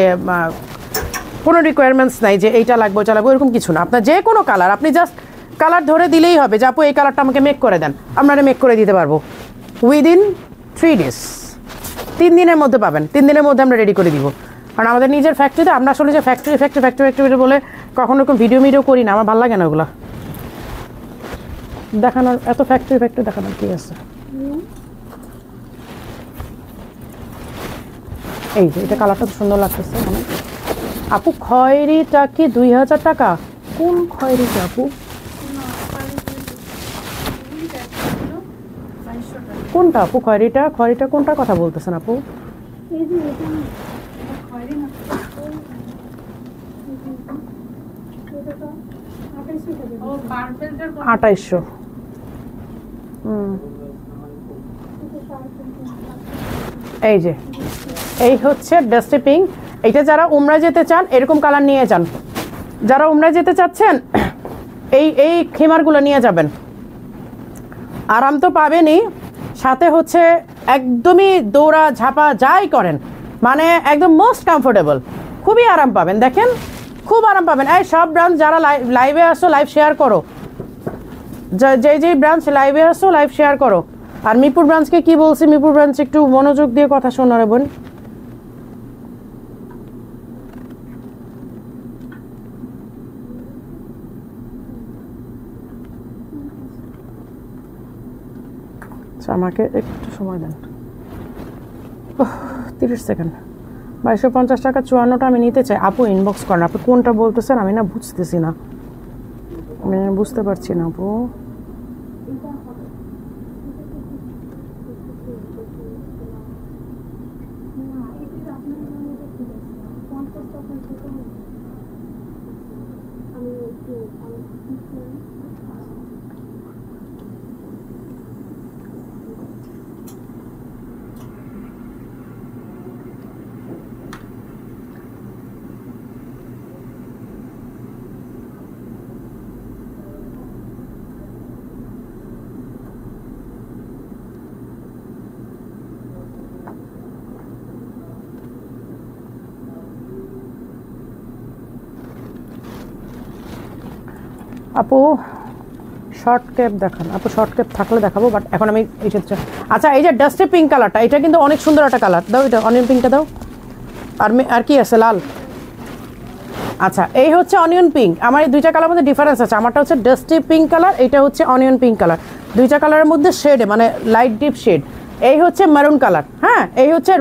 কোনো রিকোয়ারমেন্টস নাই যে এইটা লাগবে ওইটা লাগবে, এরকম কিছু না। আপনার যে কোনো কালার, আপনি জাস্ট কালার ধরে দিলেই হবে যে আপু এই কালারটা আমাকে মেক করে দেন, আমরা মেক করে দিতে পারবো উইদিন 3 days, 3 দিনের মধ্যে পাবেন। 3 দিনের মধ্যে আমরা রেডি করে দিব, কারণ আমাদের নিজের ফ্যাক্টরিতে। আমরা আসলে যে ফ্যাক্টরি বলে কখনো এরকম ভিডিও করি না, আমার ভালো লাগে না ওগুলো দেখানোর, এত ফ্যাক্টরি দেখানোর কি আছে। এই যে এটা কালারটা সুন্দর লাগতেছে আপু। খয়েরিটা কি 2000 টাকা? কোন খয়েরিটা আপু? কোনটা আপু খয়েরিটা? কোনটা কথা বলতেছেন আপু? 2800। এই যে এই হচ্ছে ডাস্টি পিঙ্ক। এইটা যারা উমরা যেতে চান এরকম কালার নিয়ে যান, যারা উমরা যেতে চাচ্ছেন এই খিমারগুলো নিয়ে যাবেন, আরাম তো পাবেনই, সাথে হচ্ছে একদমই দৌড়া ঝাপা যাই করেন মানে একদম মোস্ট কমফোর্টেবল, খুবই আরাম পাবেন। দেখেন খুব আরাম পাবেন। এই সব ব্রাঞ্চ যারা লাইভে আসো লাইভ শেয়ার করো, যেই ব্রাঞ্চ লাইভে আসো লাইভ শেয়ার করো। আর মিরপুর ব্রাঞ্চকে কি বলছি, মিরপুর ব্রাঞ্চ একটু মনোযোগ দিয়ে কথা শোনো রে বোন। আমাকে একটু সময় দেন, 30 সেকেন্ড। 2250 টাকা 54টা আমি নিতে চাই আপু, ইনবক্স করেন। আপনি কোনটা বলতেছেন আমি না বুঝতেছি না, আমি বুঝতে পারছি না আপু। আপু শর্ট ক্যাপ দেখান আপু, শর্ট ক্যাপ থাকলে দেখাবো, বাট এখন আমি এইটা। আচ্ছা এই যে ডাস্টি পিঙ্ক কালারটা, এটা কিন্তু অনেক সুন্দর একটা কালার, দাও এটা অনিয়ন পিঙ্কটা দাও। আর কি আছে লাল? আচ্ছা এই হচ্ছে অনিয়ন পিঙ্ক। আমার এই দুইটা কালার মধ্যে ডিফারেন্স আছে, আমারটা হচ্ছে ডাস্টি পিঙ্ক কালার, এটা হচ্ছে অনিয়ন পিঙ্ক কালার। দুইটা কালারের মধ্যে শেডে মানে লাইট ডিপ শেড। এই হচ্ছে মেরুন কালার, হ্যাঁ এই হচ্ছে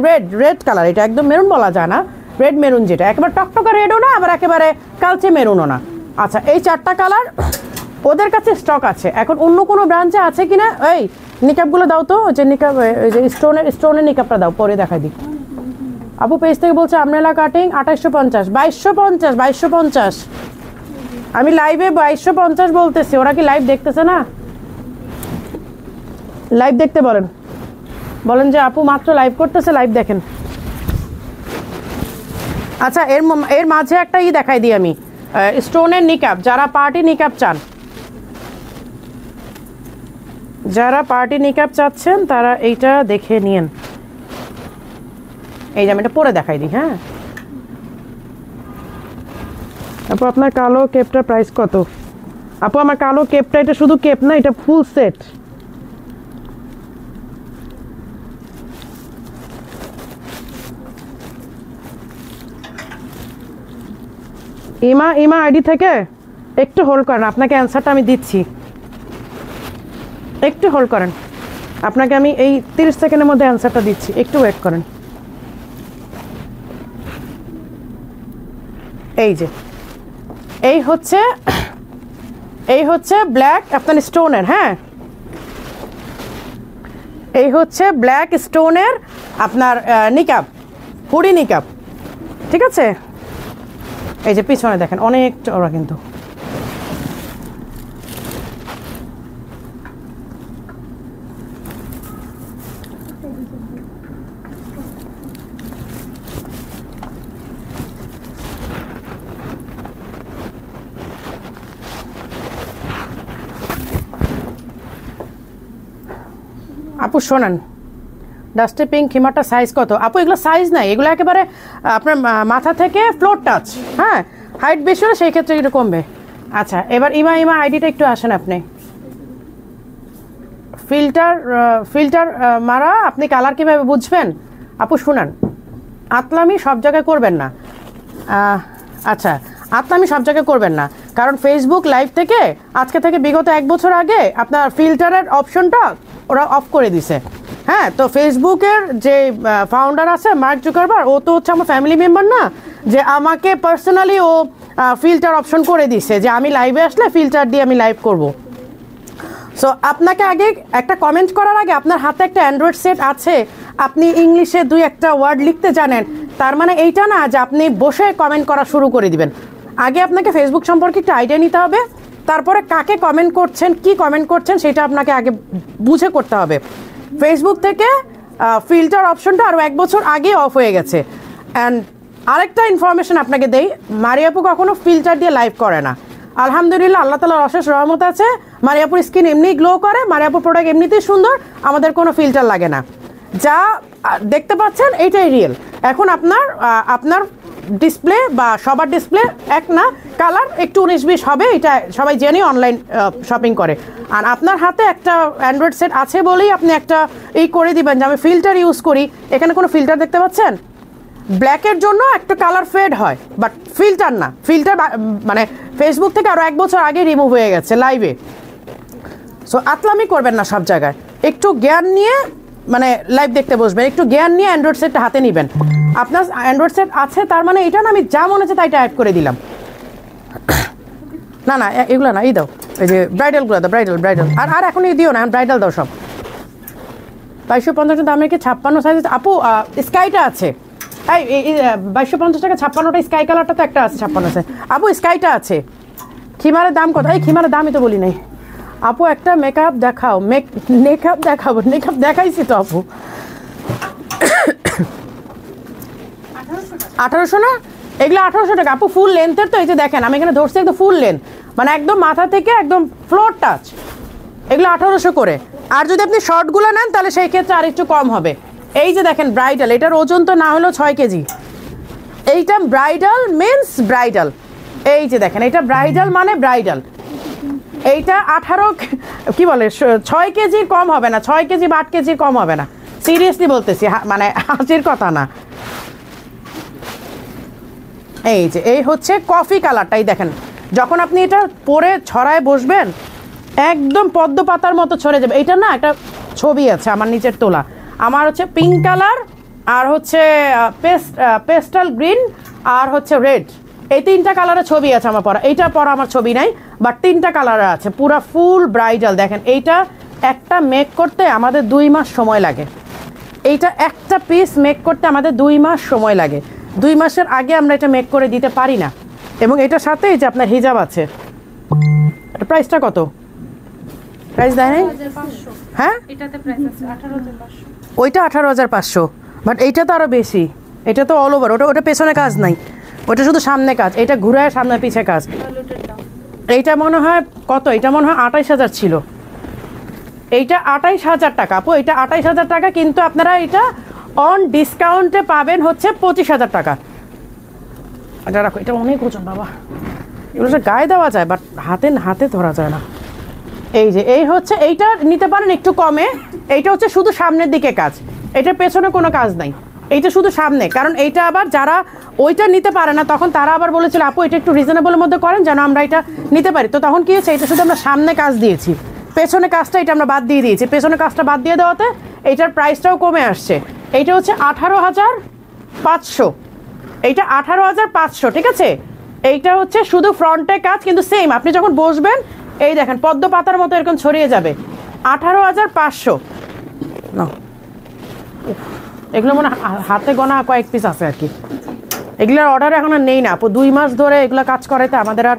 রেড কালার। এটা একদম মেরুন বলা যায় না, রেড মেরুন, যেটা একেবারে টকটকা রেডও না আবার একেবারে কালচে মেরুনও না। আচ্ছা এই 4টা কালার ওদের কাছে স্টক আছে। এখন অন্য কোনো ব্রাঞ্চে আছে কিনা, এই নিকাবগুলো দাও তো, যে নিকাব ওই যে স্টোনের নিকাবটা দাও, পরে দেখাই দিই। আপু পেজ থেকে বলছে আমরেলা কাটিং 2850, 2250। আমি লাইভে 2250 বলতেছি, ওরা কি লাইভ দেখতেছে না? লাইভ দেখতে বলেন, বলেন যে আপু মাত্র লাইভ করতেছে, লাইভ দেখেন। আচ্ছা, এর মাঝে একটা দেখাই দিই আমি, স্টোনের নিকাব। যারা পার্টি নিকাব চান, যারা পার্টি নিকাব চাচ্ছেন তারা এইটা দেখে নিন। এই যে আমি এটা পরে দেখাই দিই। হ্যাঁ আপু, আপনার কালো কেপটার প্রাইস কত? আপু আমার কালো কেপটা, এটা শুধু কেপ না, এটা ফুল সেট। ইমা আইডি থেকে একটু হোল্ড করেন, আপনাকে অ্যান্সারটা আমি দিচ্ছি, একটু হোল্ড করেন, আপনাকে আমি এই 30 সেকেন্ডের মধ্যে অ্যান্সারটা দিচ্ছি, একটু ওয়েট করেন। এই যে এই হচ্ছে ব্ল্যাক আপনার স্টোনের, হ্যাঁ এই হচ্ছে ব্ল্যাক স্টোনের আপনার নিকাব, হুডি নিকাব, ঠিক আছে? এই যে পিছনে দেখেন অনেক চওড়া কিন্তু। আপু শোনেন, ডাস্টি পিঙ্ক খিমারটা সাইজ কত? আপু এগুলো সাইজ নাই, এগুলো একেবারে আপনার মাথা থেকে ফ্লোর টাচ, হ্যাঁ হাইট বেশি হলে সেই ক্ষেত্রে একটু কমবে। আচ্ছা এবার ইমা আইডিটা একটু আসেন আপনি। ফিল্টার মারা, আপনি কালার কীভাবে বুঝবেন? আপু শুনান, আতলামি সব জায়গায় করবেন না। আচ্ছা আতলামি সব জায়গায় করবেন না, কারণ ফেসবুক লাইভ থেকে আজকে থেকে বিগত 1 বছর আগে আপনার ফিল্টারের অপশনটা ওরা অফ করে দিছে। হ্যাঁ, তো ফেসবুকের যে ফাউন্ডার আছে মার্ক জুকারবার্গ, ও তো হচ্ছে আমার ফ্যামিলি মেম্বার না, যে আমাকে পার্সোনালি ও ফিল্টার অপশন করে দিছে যে আমি লাইভে আসলে ফিল্টার দিয়ে আমি লাইভ করব। সো আপনাকে আগে একটা কমেন্ট করার আগে আপনার হাতে একটা অ্যান্ড্রয়েড সেট আছে, আপনি ইংলিশে 2-1টা ওয়ার্ড লিখতে জানেন, তার মানে এইটা না যে আপনি বসে কমেন্ট করা শুরু করে দিবেন। আগে আপনাকে ফেসবুক সম্পর্কে একটা আইডিয়া নিতে হবে, তারপরে কাকে কমেন্ট করছেন, কি কমেন্ট করছেন সেটা আপনাকে আগে বুঝে করতে হবে। ফেসবুক থেকে ফিল্টার অপশনটা আরও 1 বছর আগে অফ হয়ে গেছে। অ্যান্ড আরেকটা ইনফরমেশন আপনাকে দেই, মারিয়াপু কখনো ফিল্টার দিয়ে লাইভ করে না। আলহামদুলিল্লাহ, আল্লাহ তাআলার অশেষ রহমত আছে, মারিয়াপুর স্কিন এমনি গ্লো করে, মারিয়াপুর প্রোডাক্ট এমনিতেই সুন্দর, আমাদের কোনো ফিল্টার লাগে না। যা দেখতে পাচ্ছেন এইটাই রিয়েল। এখন আপনার ডিসপ্লে বা সবার ডিসপ্লে এক না, কালার একটু 19-20 হবে, এটা সবাই জেনে অনলাইন শপিং করে। আর আপনার হাতে একটা অ্যান্ড্রয়েড সেট আছে বলেই আপনি একটা করে দিবেন যে আমি ফিল্টার ইউজ করি। এখানে কোনো ফিল্টার দেখতে পাচ্ছেন? ব্ল্যাকের জন্য একটা কালার ফেড হয়, বাট ফিল্টার না। ফিল্টার মানে ফেসবুক থেকে আরও 1 বছর আগে রিমুভ হয়ে গেছে লাইভে। সো আতলামি করবেন না সব জায়গায়, একটু জ্ঞান নিয়ে মানে লাইভ দেখতে বসবেন, একটু জ্ঞান নিয়ে অ্যান্ড্রয়েড সেটটা হাতে নেবেন। আপনার অ্যান্ড্রয়েড সেট আছে তার মানে এটা না আমি যা মনে হচ্ছে তাইটা অ্যাড করে দিলাম। না এগুলো না, এই দাও, এই যে ব্রাইডালগুলো দাও, ব্রাইডাল আর এখন এই দিও না, ব্রাইডাল দাও সব। 2250 দামের কি 56 সাইজ? আপু স্কাইটা আছে, এই 2250 টাকা 56টা স্কাই কালারটা তো একটা আছে 56 আছে। আপু স্কাইটা আছে। খিমারের দাম কত? এই খিমারের দামই তো বলি নাই। আপু একটা মেকআপ দেখাও। মেকআপ দেখাবো? মেকআপ দেখাইছি তো আপু। 1800 না? এগুলো 1800 টাকা আপু, ফুল লেন্থের তো। এই যে দেখেন আমি এখানে ধরছি একদম ফুল লেন্থ, মানে একদম মাথা থেকে একদম ফ্লোর টাচ, এগুলো 1800 করে। আর যদি আপনি শর্টগুলো নেন তাহলে সেই ক্ষেত্রে আর একটু কম হবে। এই যে দেখেন ব্রাইডাল, এটার ওজন তো না হলেও 6 কেজি। এইটা ব্রাইডাল মিন্স ব্রাইডাল, এই যে দেখেন এটা ব্রাইডাল মানে ব্রাইডাল। এইটা 18 কি বলে 6 কেজির কম হবে না, 6 কেজি বা 8 কেজির কম হবে না, সিরিয়াসলি বলতেছি, মানে হাসির কথা না। এই যে এই হচ্ছে কফি কালারটাই দেখেন, যখন আপনি এটা পরে ছড়ায় বসবেন একদম পদ্ম পাতার মতো ছড়ে যাবে। এটা না একটা ছবি আছে আমার নিচের তোলা, আমার হচ্ছে পিঙ্ক কালার আর হচ্ছে পেস্টাল গ্রিন আর হচ্ছে রেড, এই 3টা কালারের ছবি আছে আমার পরা, এইটা পরা আমার ছবি নাই, বাট 3টা কালারের আছে, পুরা ফুল ব্রাইডাল। দেখেন এইটা একটা মেক করতে আমাদের 2 মাস সময় লাগে, এইটা একটা পিস মেক করতে আমাদের 2 মাস সময় লাগে। 2 মাসের আগে আমরা এটা মেক করে দিতে পারি না। এবং এটার সাথে এই যে আপনার হিজাব আছে। এটা প্রাইসটা কত? প্রাইস দেয় নাই? 18,500 হ্যাঁ, এটাতে প্রাইস আছে 18,500। ওইটা 18,500, বাট এইটা তো আরও বেশি। এটা তো অল ওভার, ওটা পেছনে কাজ নাই, ওটা শুধু সামনে কাজ, এটা ঘুরায় সামনে পিছে কাজ। ভ্যালুটের দাম এইটা মনে হয় কত? এটা মনে হয় 28,000 ছিল। এইটা 28,000 টাকা আপু, এটা 28,000 টাকা, কিন্তু আপনারা এটা অন ডিসকাউন্টে পাবেন হচ্ছে 25,000 টাকা। এটা রাখো, এটা অনেক ওজন বাবা, এগুলো গায়ে দেওয়া যায় বাট হাতে ধরা যায় না। এই যে এই হচ্ছে, এইটা নিতে পারেন একটু কমে। এইটা হচ্ছে শুধু সামনের দিকে কাজ, এটার পেছনে কোনো কাজ নাই, এইটা শুধু সামনে। কারণ এইটা আবার যারা ওইটা নিতে পারে না, তখন তারা আবার বলেছিল আপু এটা একটু রিজনেবলের মধ্যে করেন যেন আমরা এটা নিতে পারি। তো তখন কি হয়েছে, এটা শুধু আমরা সামনে কাজ দিয়েছি, পেছনে কাজটা এটা আমরা বাদ দিয়ে দিয়েছি। পেছনে কাজটা বাদ দিয়ে দেওয়াতে এইটার প্রাইসটাও কমে আসছে। এইটা হচ্ছে 18,500, এইটা 18,500, ঠিক আছে। এইটা হচ্ছে শুধু ফ্রন্টে কাজ, কিন্তু সেম আপনি যখন বসবেন এই দেখেন পদ্ম পাতার মতো এরকম ছড়িয়ে যাবে। 18,500 না, এগুলো মনে হাতে গোনা কয়েক পিস আছে আর কি। এগুলোর অর্ডার এখন আর নেই না আপু, 2 মাস ধরে এগুলো কাজ করাইতে আমাদের আর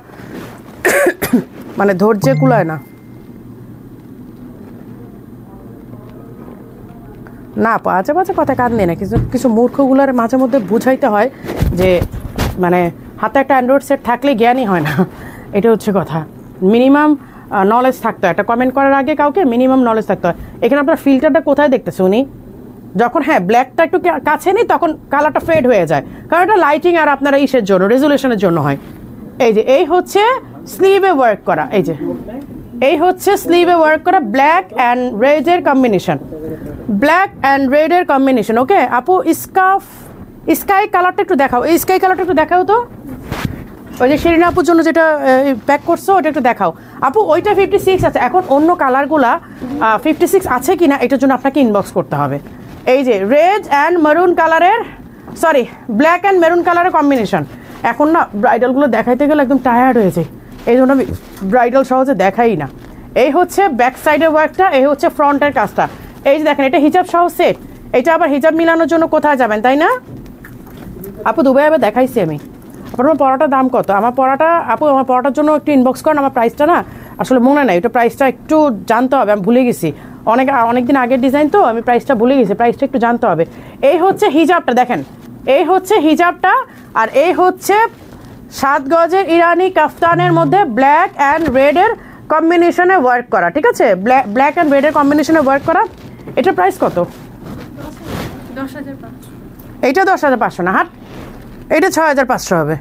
মানে ধৈর্য কুলায় না। না আপু, আজে বাজে কথা কাজ নেই না, কিছু কিছু মূর্খগুলোর মাঝে মধ্যে বুঝাইতে হয় যে মানে হাতে একটা অ্যান্ড্রয়েড সেট থাকলে জ্ঞানই হয় না, এটা হচ্ছে কথা। মিনিমাম নলেজ থাকতে হয়, একটা কমেন্ট করার আগে কাউকে মিনিমাম নলেজ থাকতে হয়। এখানে আপনার ফিল্টারটা কোথায় দেখতেছে উনি, যখন হ্যাঁ ব্ল্যাকটা একটু কাছে নেই তখন কালারটা ফেড হয়ে যায়, কারণ এটা লাইটিং আর আপনারা ইসের জন্য রেজুলেশনের জন্য হয়। এই যে এই হচ্ছে স্লিভে ওয়ার্ক করা, এই হচ্ছে স্লিভে ওয়ার্ক করা ব্ল্যাক অ্যান্ড রেডের কম্বিনেশন, ব্ল্যাক অ্যান্ড রেডের কম্বিনেশন। ওকে আপু, স্কাই কালারটা একটু দেখাও, এই স্কাই কালারটা একটু দেখাও তো, ওই যে শিরিনা আপুর জন্য যেটা প্যাক করছো ওটা একটু দেখাও আপু। ওইটা 56 আছে, এখন অন্য কালারগুলা 56 আছে কিনা এটার জন্য আপনাকে ইনবক্স করতে হবে। এই যে রেড অ্যান্ড মেরুন কালারের, সরি ব্ল্যাক অ্যান্ড মেরুন কালারের কম্বিনেশন। এখন না ব্রাইডালগুলো দেখাইতে গেলে একদম টায়ার্ড হয়েছে, এই জন্য আমি ব্রাইডাল সহজে দেখাই না। এই হচ্ছে ব্যাক সাইডের ওয়ার্কটা, এই হচ্ছে ফ্রন্টের কাজটা। এই যে দেখেন এটা হিজাব সহ সেট, এটা আবার হিজাব মিলানোর জন্য কোথায় যাবেন তাই না আপু? দুবাই আবার দেখাইছি আমি। আপনার পড়াটার দাম কত? আমার পড়াটা আপু, আমার পড়াটার জন্য একটু ইনবক্স করেন, আমার প্রাইসটা না আসলে মনে নাই, ওটা প্রাইসটা একটু জানতে হবে, আমি ভুলে গেছি, অনেক দিন আগের ডিজাইন তো আমি প্রাইসটা ভুলে গেছি, প্রাইসটা একটু জানতে হবে। এই হচ্ছে হিজাবটা দেখেন, এই হচ্ছে হিজাবটা, আর এই হচ্ছে 7 গজের ইরানি কাফতানের মধ্যে ব্ল্যাক অ্যান্ড রেডের কম্বিনেশনে ওয়ার্ক করা, ঠিক আছে, ব্ল্যাক অ্যান্ড রেডের কম্বিনেশনে ওয়ার্ক করা। এটার প্রাইস কত? 10,500। এইটা 10,500 না, হাট, এইটা 6,500 হবে।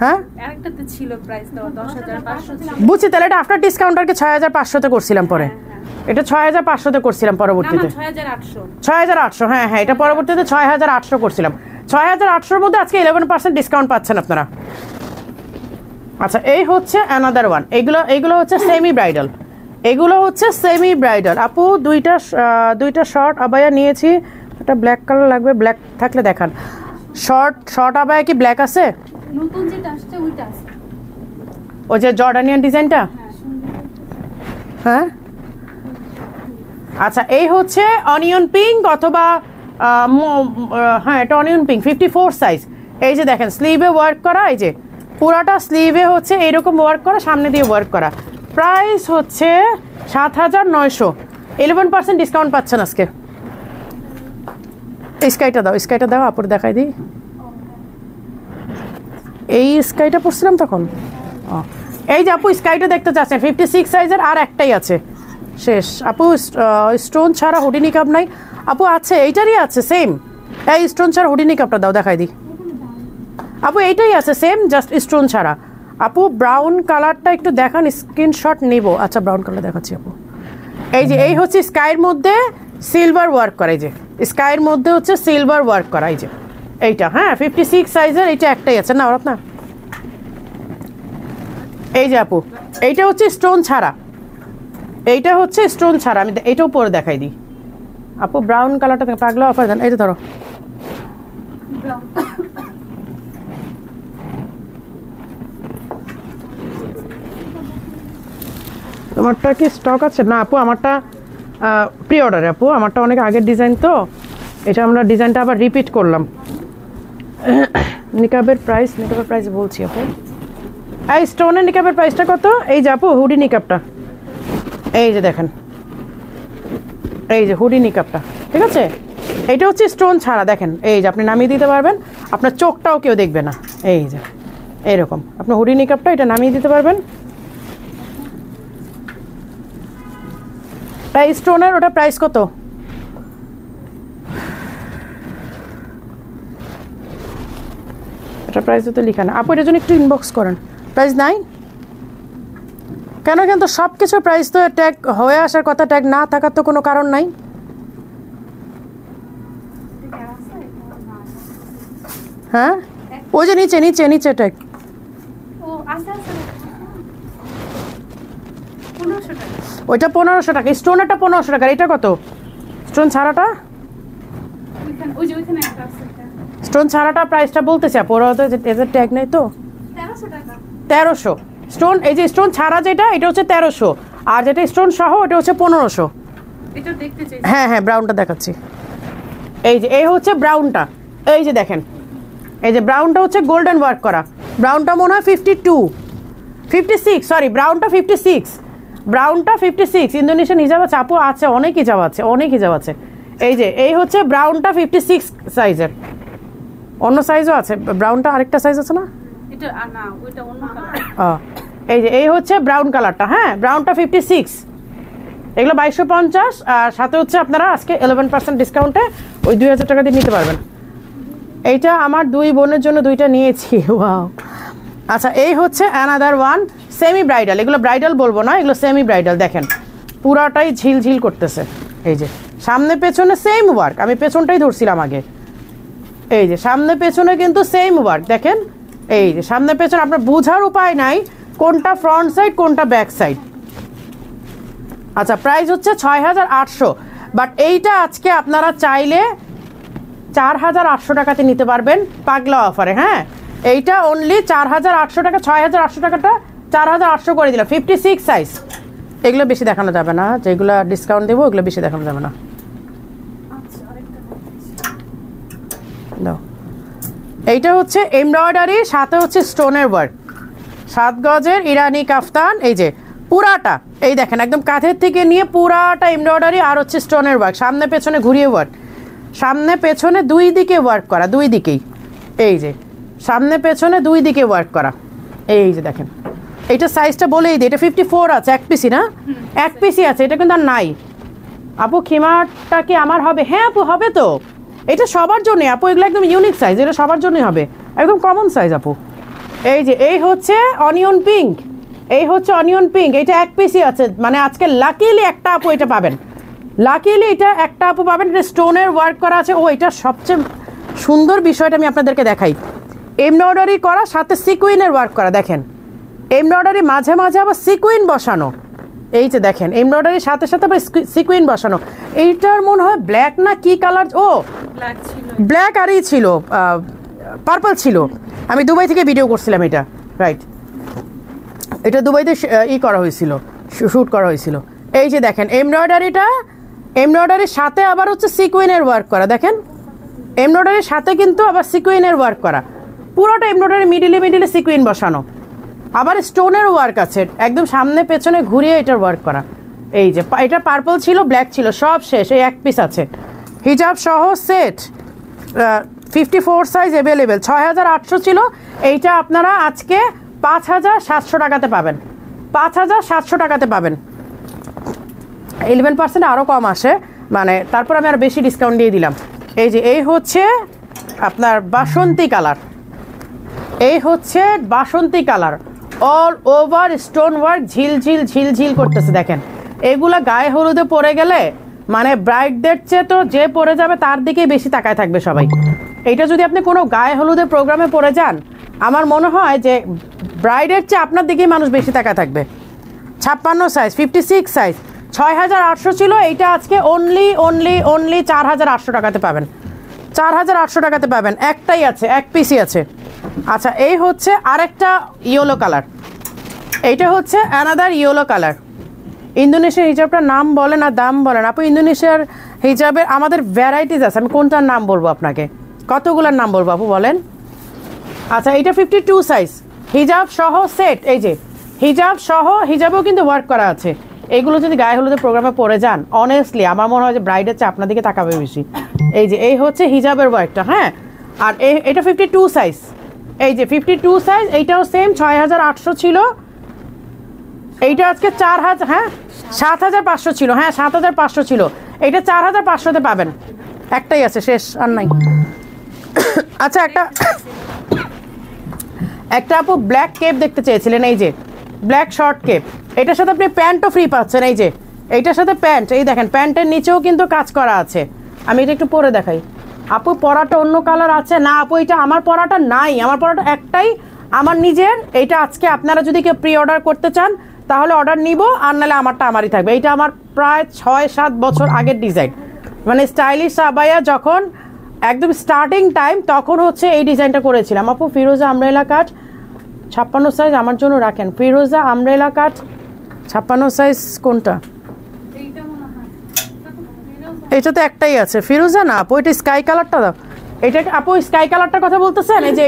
হ্যাঁ আরেকটাতে ছিল প্রাইস দেওয়া 10,500 ছিল। বুঝছি, তাহলে এটা আফটার ডিসকাউন্ট আর কি 6,500-তে করছিলাম পরে, এটা 6,500-তে করছিলাম পরবর্তীতে। 6,800। 6,800, হ্যাঁ হ্যাঁ, এটা পরবর্তীতে 6,800 করছিলাম। 6,800-র মধ্যে আজকে 11% ডিসকাউন্ট পাচ্ছেন আপনারা। আচ্ছা, এই হচ্ছে অ্যানাদার ওয়ান, এইগুলো হচ্ছে সেমি ব্রাইডাল, এগুলো হচ্ছে সেমি ব্রাইডাল আপু। দুইটা শর্ট আবায়া নিয়েছি, একটা ব্ল্যাক কালার লাগবে, ব্ল্যাক থাকলে দেখান। শর্ট আবায়া কি ব্ল্যাক আছে? নতুন যেটা আসছে ওইটা আছে, ওই যে জর্ডানিয়ান ডিজাইনটা, হ্যাঁ। আচ্ছা, এই হচ্ছে অনিয়ন পিঙ্ক অথবা হ্যাঁ এটা অনিয়ন পিঙ্ক 54 সাইজ। এই যে দেখেন স্লিভে ওয়ার্ক করা, এই যে পুরাটা স্লিভে হচ্ছে এইরকম ওয়ার্ক করা, সামনে দিয়ে ওয়ার্ক করা। প্রাইস হচ্ছে 7,900, 11% ডিসকাউন্ট পাচ্ছেন আজকে। স্কাইটা দাও আপুর দেখাই দিই। এই স্কাইটা পরছিলাম তখন। এই যে আপু স্কাইটা দেখতে চাচ্ছেন 56 সাইজের, আর একটাই আছে, শেষ আপু। স্টোন ছাড়া হুডি নিকাপ নাই আপু? আছে, এইটারই আছে সেম। এই স্টোন ছাড়া হুডি নিকাপটা দাও, দেখাই দিই আপু। এইটাই আছে সেম, জাস্ট স্টোন ছাড়া। আপু ব্রাউন কালারটা একটু দেখান, স্ক্রিনশট নিব। আচ্ছা, ব্রাউন কালার দেখাচ্ছি আপু। এই যে এই হচ্ছে স্কাইয়ের মধ্যে সিলভার ওয়ার্ক করা, এই যে স্কাইয়ের মধ্যে হচ্ছে সিলভার ওয়ার্ক করা, এই যে এইটা, হ্যাঁ 56 সাইজের, এইটা একটাই আছে না ওরা না। এই যে আপু, এইটা হচ্ছে স্টোন ছাড়া, এইটা হচ্ছে স্টোন ছাড়া। আমি এইটাও পরে দেখাই দিই আপু। ব্রাউন কালারটা পাগলা অফার দেন, এই যে ধরো তোমারটা কি স্টক আছে? না আপু, আমারটা প্রি অর্ডারে আপু, আমারটা অনেক আগের ডিজাইন তো, এটা আমরা ডিজাইনটা আবার রিপিট করলাম। নিকাবের প্রাইস বলছি আপু। এই স্টোনের নিকাবের প্রাইসটা কত? এই যে আপু হুডি নিকাবটা, এই যে দেখেন, এই যে হুডি নিকাবটা, ঠিক আছে? এটা হচ্ছে স্টোন ছাড়া, দেখেন এই যে আপনি নামিয়ে দিতে পারবেন, আপনার চোখটাও কেউ দেখবে না। এই যে এইরকম আপনি হুডি নিকাবটা এটা নামিয়ে দিতে পারবেন। এই স্টোনের ওটা প্রাইস কত? এটা প্রাইস তো লেখা না আপু, এটার জন্য একটু ইনবক্স করেন। প্রাইস নাই কেন? কিন্তু সব কিছুর প্রাইস তো ট্যাগ হয়ে আসার কথা, ট্যাগ না থাকার তো কোনো কারণ নাই। হ্যাঁ ওই যে নিচে নিচে নিচে ট্যাগ, ওইটা 1500 টাকা, স্টোনেরটা 1500 টাকা। এটা কত স্টোন ছাড়াটা? স্টোন ছাড়াটা প্রাইসটা বলতেছে আপু, ওরা তো এদের ট্যাগ নেই তো। 1300 স্টোন, এই যে স্টোন ছাড়া যেটা এটা হচ্ছে 1300, আর যেটা স্টোন সহ এটা হচ্ছে 1500। হ্যাঁ হ্যাঁ ব্রাউনটা দেখাচ্ছি, এই যে এই হচ্ছে ব্রাউনটা, এই যে দেখেন, এই যে ব্রাউনটা হচ্ছে গোল্ডেন ওয়ার্ক করা। ব্রাউনটা মনে হয় 56, সরি ব্রাউনটা 56, ব্রাউনটা 56। ইন্দোনেশিয়ান হিজাব আছে আপু, আছে অনেক হিজাব আছে, অনেক হিজাব আছে। এই যে এই হচ্ছে ব্রাউনটা 56 সাইজের, অন্য সাইজও আছে ব্রাউনটা, আরেকটা সাইজ আছে না? এই যে এই হচ্ছে ব্রাউন কালারটা, হ্যাঁ ব্রাউনটা 56, এগুলো 2250, আর সাথে হচ্ছে আপনারা আজকে 11% ডিসকাউন্টে ওই 2000 টাকা দিয়ে নিতে পারবেন। এইটা আমার দুই বোনের জন্য দুইটা নিয়েছি, ওয়াও। আচ্ছা এই হচ্ছে অ্যানাদার ওয়ান সেমি ব্রাইডাল, এগুলো ব্রাইডাল বলবো না, এগুলো সেমি ব্রাইডাল। দেখেন পুরাটাই ঝিলঝিল করতেছে, এই যে সামনে পেছনে সেম ওয়ার্ক, আমি পেছনটাই ধরছিলাম আগে। এই যে সামনে পেছনে কিন্তু সেম ওয়ার্ক, দেখেন এই যে সামনে পেছনে আপনার বোঝার উপায় নাই কোনটা ফ্রন্ট সাইড কোনটা ব্যাক সাইড। আচ্ছা প্রাইস হচ্ছে 6800, বাট এইটা আজকে আপনারা চাইলে 4800 টাকাতে নিতে পারবেন পাগলা অফারে। হ্যাঁ এইটা অনলি 4800 টাকা, 6800 টাকাটা 4800 করে দিলাম, 56 সাইজ। এগুলো বেশি দেখানো যাবে না, যেগুলো ডিসকাউন্ট দেবো ওগুলো বেশি দেখানো যাবে না। এইটা হচ্ছে এমব্রয়ডারি, সাথে হচ্ছে স্টোনের ওয়ার্ক, 7 গজের ইরানি কাফতান। এই যে পুরাটা এই দেখেন একদম কাঁধের থেকে নিয়ে পুরাটা এমব্রয়ডারি আর হচ্ছে স্টোনের ওয়ার্ক, সামনে পেছনে ঘুরিয়ে ওয়ার্ক, সামনে পেছনে দুই দিকে ওয়ার্ক করা, দুই দিকেই। এই যে সামনে পেছনে দুই দিকে ওয়ার্ক করা, এই যে দেখেন। এইটা সাইজটা বলেই দিই, এটা 54 আছে, এক পিসি না, এক পিসি আছে, এটা কিন্তু আর নাই। আপু খিমারটা কি আমার হবে? হ্যাঁ আপু হবে তো, এটা সবার জন্য আপু, এগুলো একদম ইউনিক সাইজ, এটা সবার জন্যই হবে, একদম কমন সাইজ আপু। এই যে এই হচ্ছে অনিয়ন পিঙ্ক, এই হচ্ছে অনিয়ন পিঙ্ক, এটা এক পিসই আছে, মানে আজকে লাকিলি একটা আপু এটা পাবেন, লাকিলি এটা একটা আপু পাবেন, এটা স্টোনের ওয়ার্ক করা আছে। ও এটা সবচেয়ে সুন্দর বিষয়টা আমি আপনাদেরকে দেখাই, এমব্রয়ডারি করা সাথে সিকুইনের ওয়ার্ক করা, দেখেন এমব্রয়ডারি মাঝে মাঝে আবার সিকুইন বসানো, এই যে দেখেন এমব্রয়ডারির সাথে সাথে আবার সিকুইন বসানো। এইটার মনে হয় ব্ল্যাক না কি কালার, ও ব্ল্যাক আরই ছিল, পার্পল ছিল, আমি দুবাই থেকে ভিডিও করছিলাম এটা, রাইট, এটা দুবাইতে করা হয়েছিল, শ্যুট করা হয়েছিল। এই যে দেখেন এমব্রয়ডারিটা, এমব্রয়ডারির সাথে আবার হচ্ছে সিকুইনের ওয়ার্ক করা, দেখেন এমব্রয়ডারির সাথে কিন্তু আবার সিকুইনের ওয়ার্ক করা, পুরোটা এমব্রয়ডারি মিডিলে মিডিলে সিকুইন বসানো, আবার স্টোনের ওয়ার্ক আছে একদম সামনে পেছনে ঘুরিয়ে এটার ওয়ার্ক করা। এই যে এটা পার্পল ছিল, ব্ল্যাক ছিল, সব শেষ, এই এক পিস আছে হিজাব সহ সেট, 54 সাইজ অ্যাভেলেবেল, 6800 ছিল, এইটা আপনারা আজকে 5700 টাকাতে পাবেন, 5700 টাকাতে পাবেন। 11% আরও কম আসে, মানে তারপর আমি আরও বেশি ডিসকাউন্ট দিয়ে দিলাম। এই যে এই হচ্ছে আপনার বাসন্তী কালার, এই হচ্ছে বাসন্তী colour, all over stone work, ঝিলঝিল ঝিলঝিল করতেছে, দেখেন এগুলা গায়ে হলুদে পরে গেলে মানে ব্রাইডদের চেয়ে তো যে পরে যাবে তার দিকেই বেশি তাকায় থাকবে সবাই। এইটা যদি আপনি কোনো গায়ে হলুদের প্রোগ্রামে পরে যান, আমার মনে হয় যে ব্রাইডের চেয়ে আপনার দিকেই মানুষ বেশি তাকায় থাকবে। 56 সাইজ, 56 সাইজ, 6800 ছিল, এইটা আজকে অনলি 4800 টাকাতে পাবেন, 4800 টাকাতে পাবেন, একটাই আছে, এক পিসই আছে। আচ্ছা এই হচ্ছে আরেকটা ইয়েলো কালার, এইটা হচ্ছে অ্যানাদার ইয়েলো কালার, ইন্দোনেশিয়ার হিজাবটার নাম বলেন আর দাম বলেন আপু। ইন্দোনেশিয়ার হিজাবের আমাদের ভ্যারাইটিস আছে, আমি কোনটার নাম বলবো আপনাকে, কতগুলোর নাম বলবো আপু বলেন? আচ্ছা এটা 52 সাইজ, হিজাব সহ সেট, এই যে হিজাব সহ, হিজাবেও কিন্তু ওয়ার্ক করা আছে। এইগুলো যদি গায়ে হলুদের প্রোগ্রামে পরে যান, অনেস্টলি আমার মনে হয় যে ব্রাইডের চেয়ে আপনার দিকে তাকাবে বেশি। এই যে এই হচ্ছে হিজাবের ওয়ার্কটা, হ্যাঁ। আর এটা 52 সাইজ, এই যে 52 সাইজ, এইটাও সেম 6800 ছিল, এইটা আজকে 4000, হ্যাঁ 7500 ছিল, হ্যাঁ 7500 ছিল, এইটা 4500-তে পাবেন। একটাই আছে, শেষ আর নাই। আচ্ছা একটা আপু ব্ল্যাক কেপ দেখতে চেয়েছিলেন, এই যে ব্ল্যাক শর্ট কেপ, এটার সাথে আপনি প্যান্টও ফ্রি পাচ্ছেন। এই যে এইটার সাথে প্যান্ট, এই দেখেন প্যান্টের নিচেও কিন্তু কাজ করা আছে। আমি এটা একটু পরে দেখাই। আপু পরাটা অন্য কালার আছে না আপু? এটা আমার পরাটা নাই, আমার পরাটা একটাই আমার নিজের। এইটা আজকে আপনারা যদি কেউ প্রি অর্ডার করতে চান তাহলে অর্ডার নিব, আর নাহলে আমারটা আমারই থাকবে। এইটা আমার প্রায় 6-7 বছর আগের ডিজাইন, মানে স্টাইলিশ আবায়া যখন একদম স্টার্টিং টাইম তখন হচ্ছে এই ডিজাইনটা করেছিলাম। আপু ফিরোজা আমব্রেলা কাট 56 সাইজ আমার জন্য রাখেন। ফিরোজা আমব্রেলা কাট 56 সাইজ কোনটা? এটা তো একটাই আছে ফিরোজা, না আপু এটা স্কাই কালারটা দাও। এটা আপু স্কাই কালারটার কথা বলতেছেন? এই যে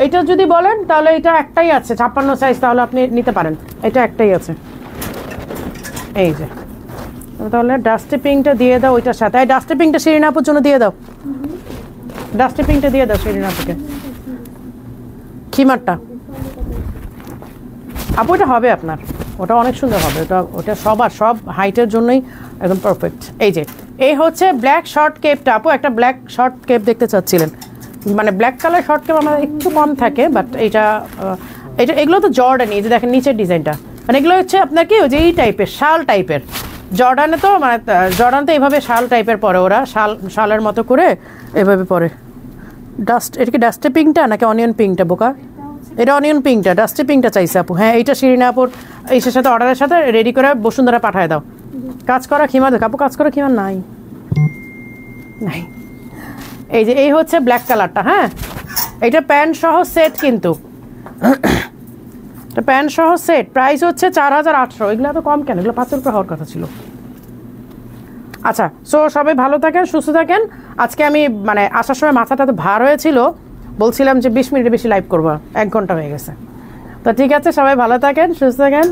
এইটা যদি বলেন তাহলে এটা একটাই আছে 56 সাইজ, তাহলে আপনি নিতে পারেন, এটা একটাই আছে। এই যে তাহলে ডাস্টি পিঙ্কটা দিয়ে দাও ওইটার সাথে। এই ডাস্টি পিঙ্কটা শিরিনা আপুর জন্য দিয়ে দাও, ডাস্টি পিঙ্কটা দিয়ে দাও শিরিনা আপুকে। খিমারটা আপু এটা হবে আপনার, ওটা অনেক সুন্দর হবে, ওটা সব হাইটের জন্যই একদম পারফেক্ট। এই হচ্ছে ব্ল্যাক শর্ট কেপটা। আপু একটা ব্ল্যাক শর্ট কেপ দেখতে চাচ্ছিলেন, মানে ব্ল্যাক কালার শর্ট কেপ আমাদের একটু কম থাকে, বাট এগুলো তো জর্ডানই। এই যে দেখেন নিচের ডিজাইনটা, মানে এগুলো হচ্ছে আপনার কি ওই যে এই টাইপের শাল টাইপের। জর্ডানে তো মানে জর্ডান তো এইভাবে শাল টাইপের পরে, ওরা শালের মতো করে এভাবে পরে। এটা কি ডাস্টি পিঙ্কটা নাকি অনিয়ন পিঙ্কটা বোকা? এটা অনিয়ন পিঙ্কটা, ডাস্টি পিঙ্কটা চাইছে আপু। হ্যাঁ এইটা শিরিনা আপুর এইসের সাথে অর্ডারের সাথে রেডি করে বসুন্ধরা পাঠায় দাও। কাজ করা খিমার দেখ আপু, কাজ করা খিমার নাই। এই হচ্ছে ব্ল্যাক কালারটা, হ্যাঁ এটা প্যান্ট সহ সেট, কিন্তু প্যান্ট সহ সেট প্রাইস হচ্ছে 4800। এগুলো এত কম কেন? এগুলো 5 রুপি হওয়ার কথা ছিল। আচ্ছা সো সবাই ভালো থাকেন, সুস্থ থাকেন। আজকে আমি মানে আসার সময় মাথাটা তো ভার হয়েছিল, বলছিলাম যে 20 মিনিটের বেশি লাইভ করবো, 1 ঘন্টা হয়ে গেছে। তো ঠিক আছে, সবাই ভালো থাকেন, সুস্থ থাকেন।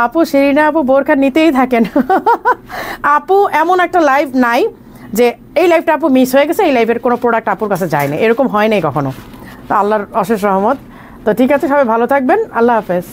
আপু শিরিনা আপু বোরখা নিতেই থাকেন। আপু এমন একটা লাইভ নাই যে এই লাইভটা আপু মিস হয়ে গেছে, এই লাইভের কোনো প্রোডাক্ট আপুর কাছে যায় না, এরকম হয় নাই কখনো। তো আল্লাহর অশেষ রহমত। তো ঠিক আছে, সবাই ভালো থাকবেন, আল্লাহ হাফেজ।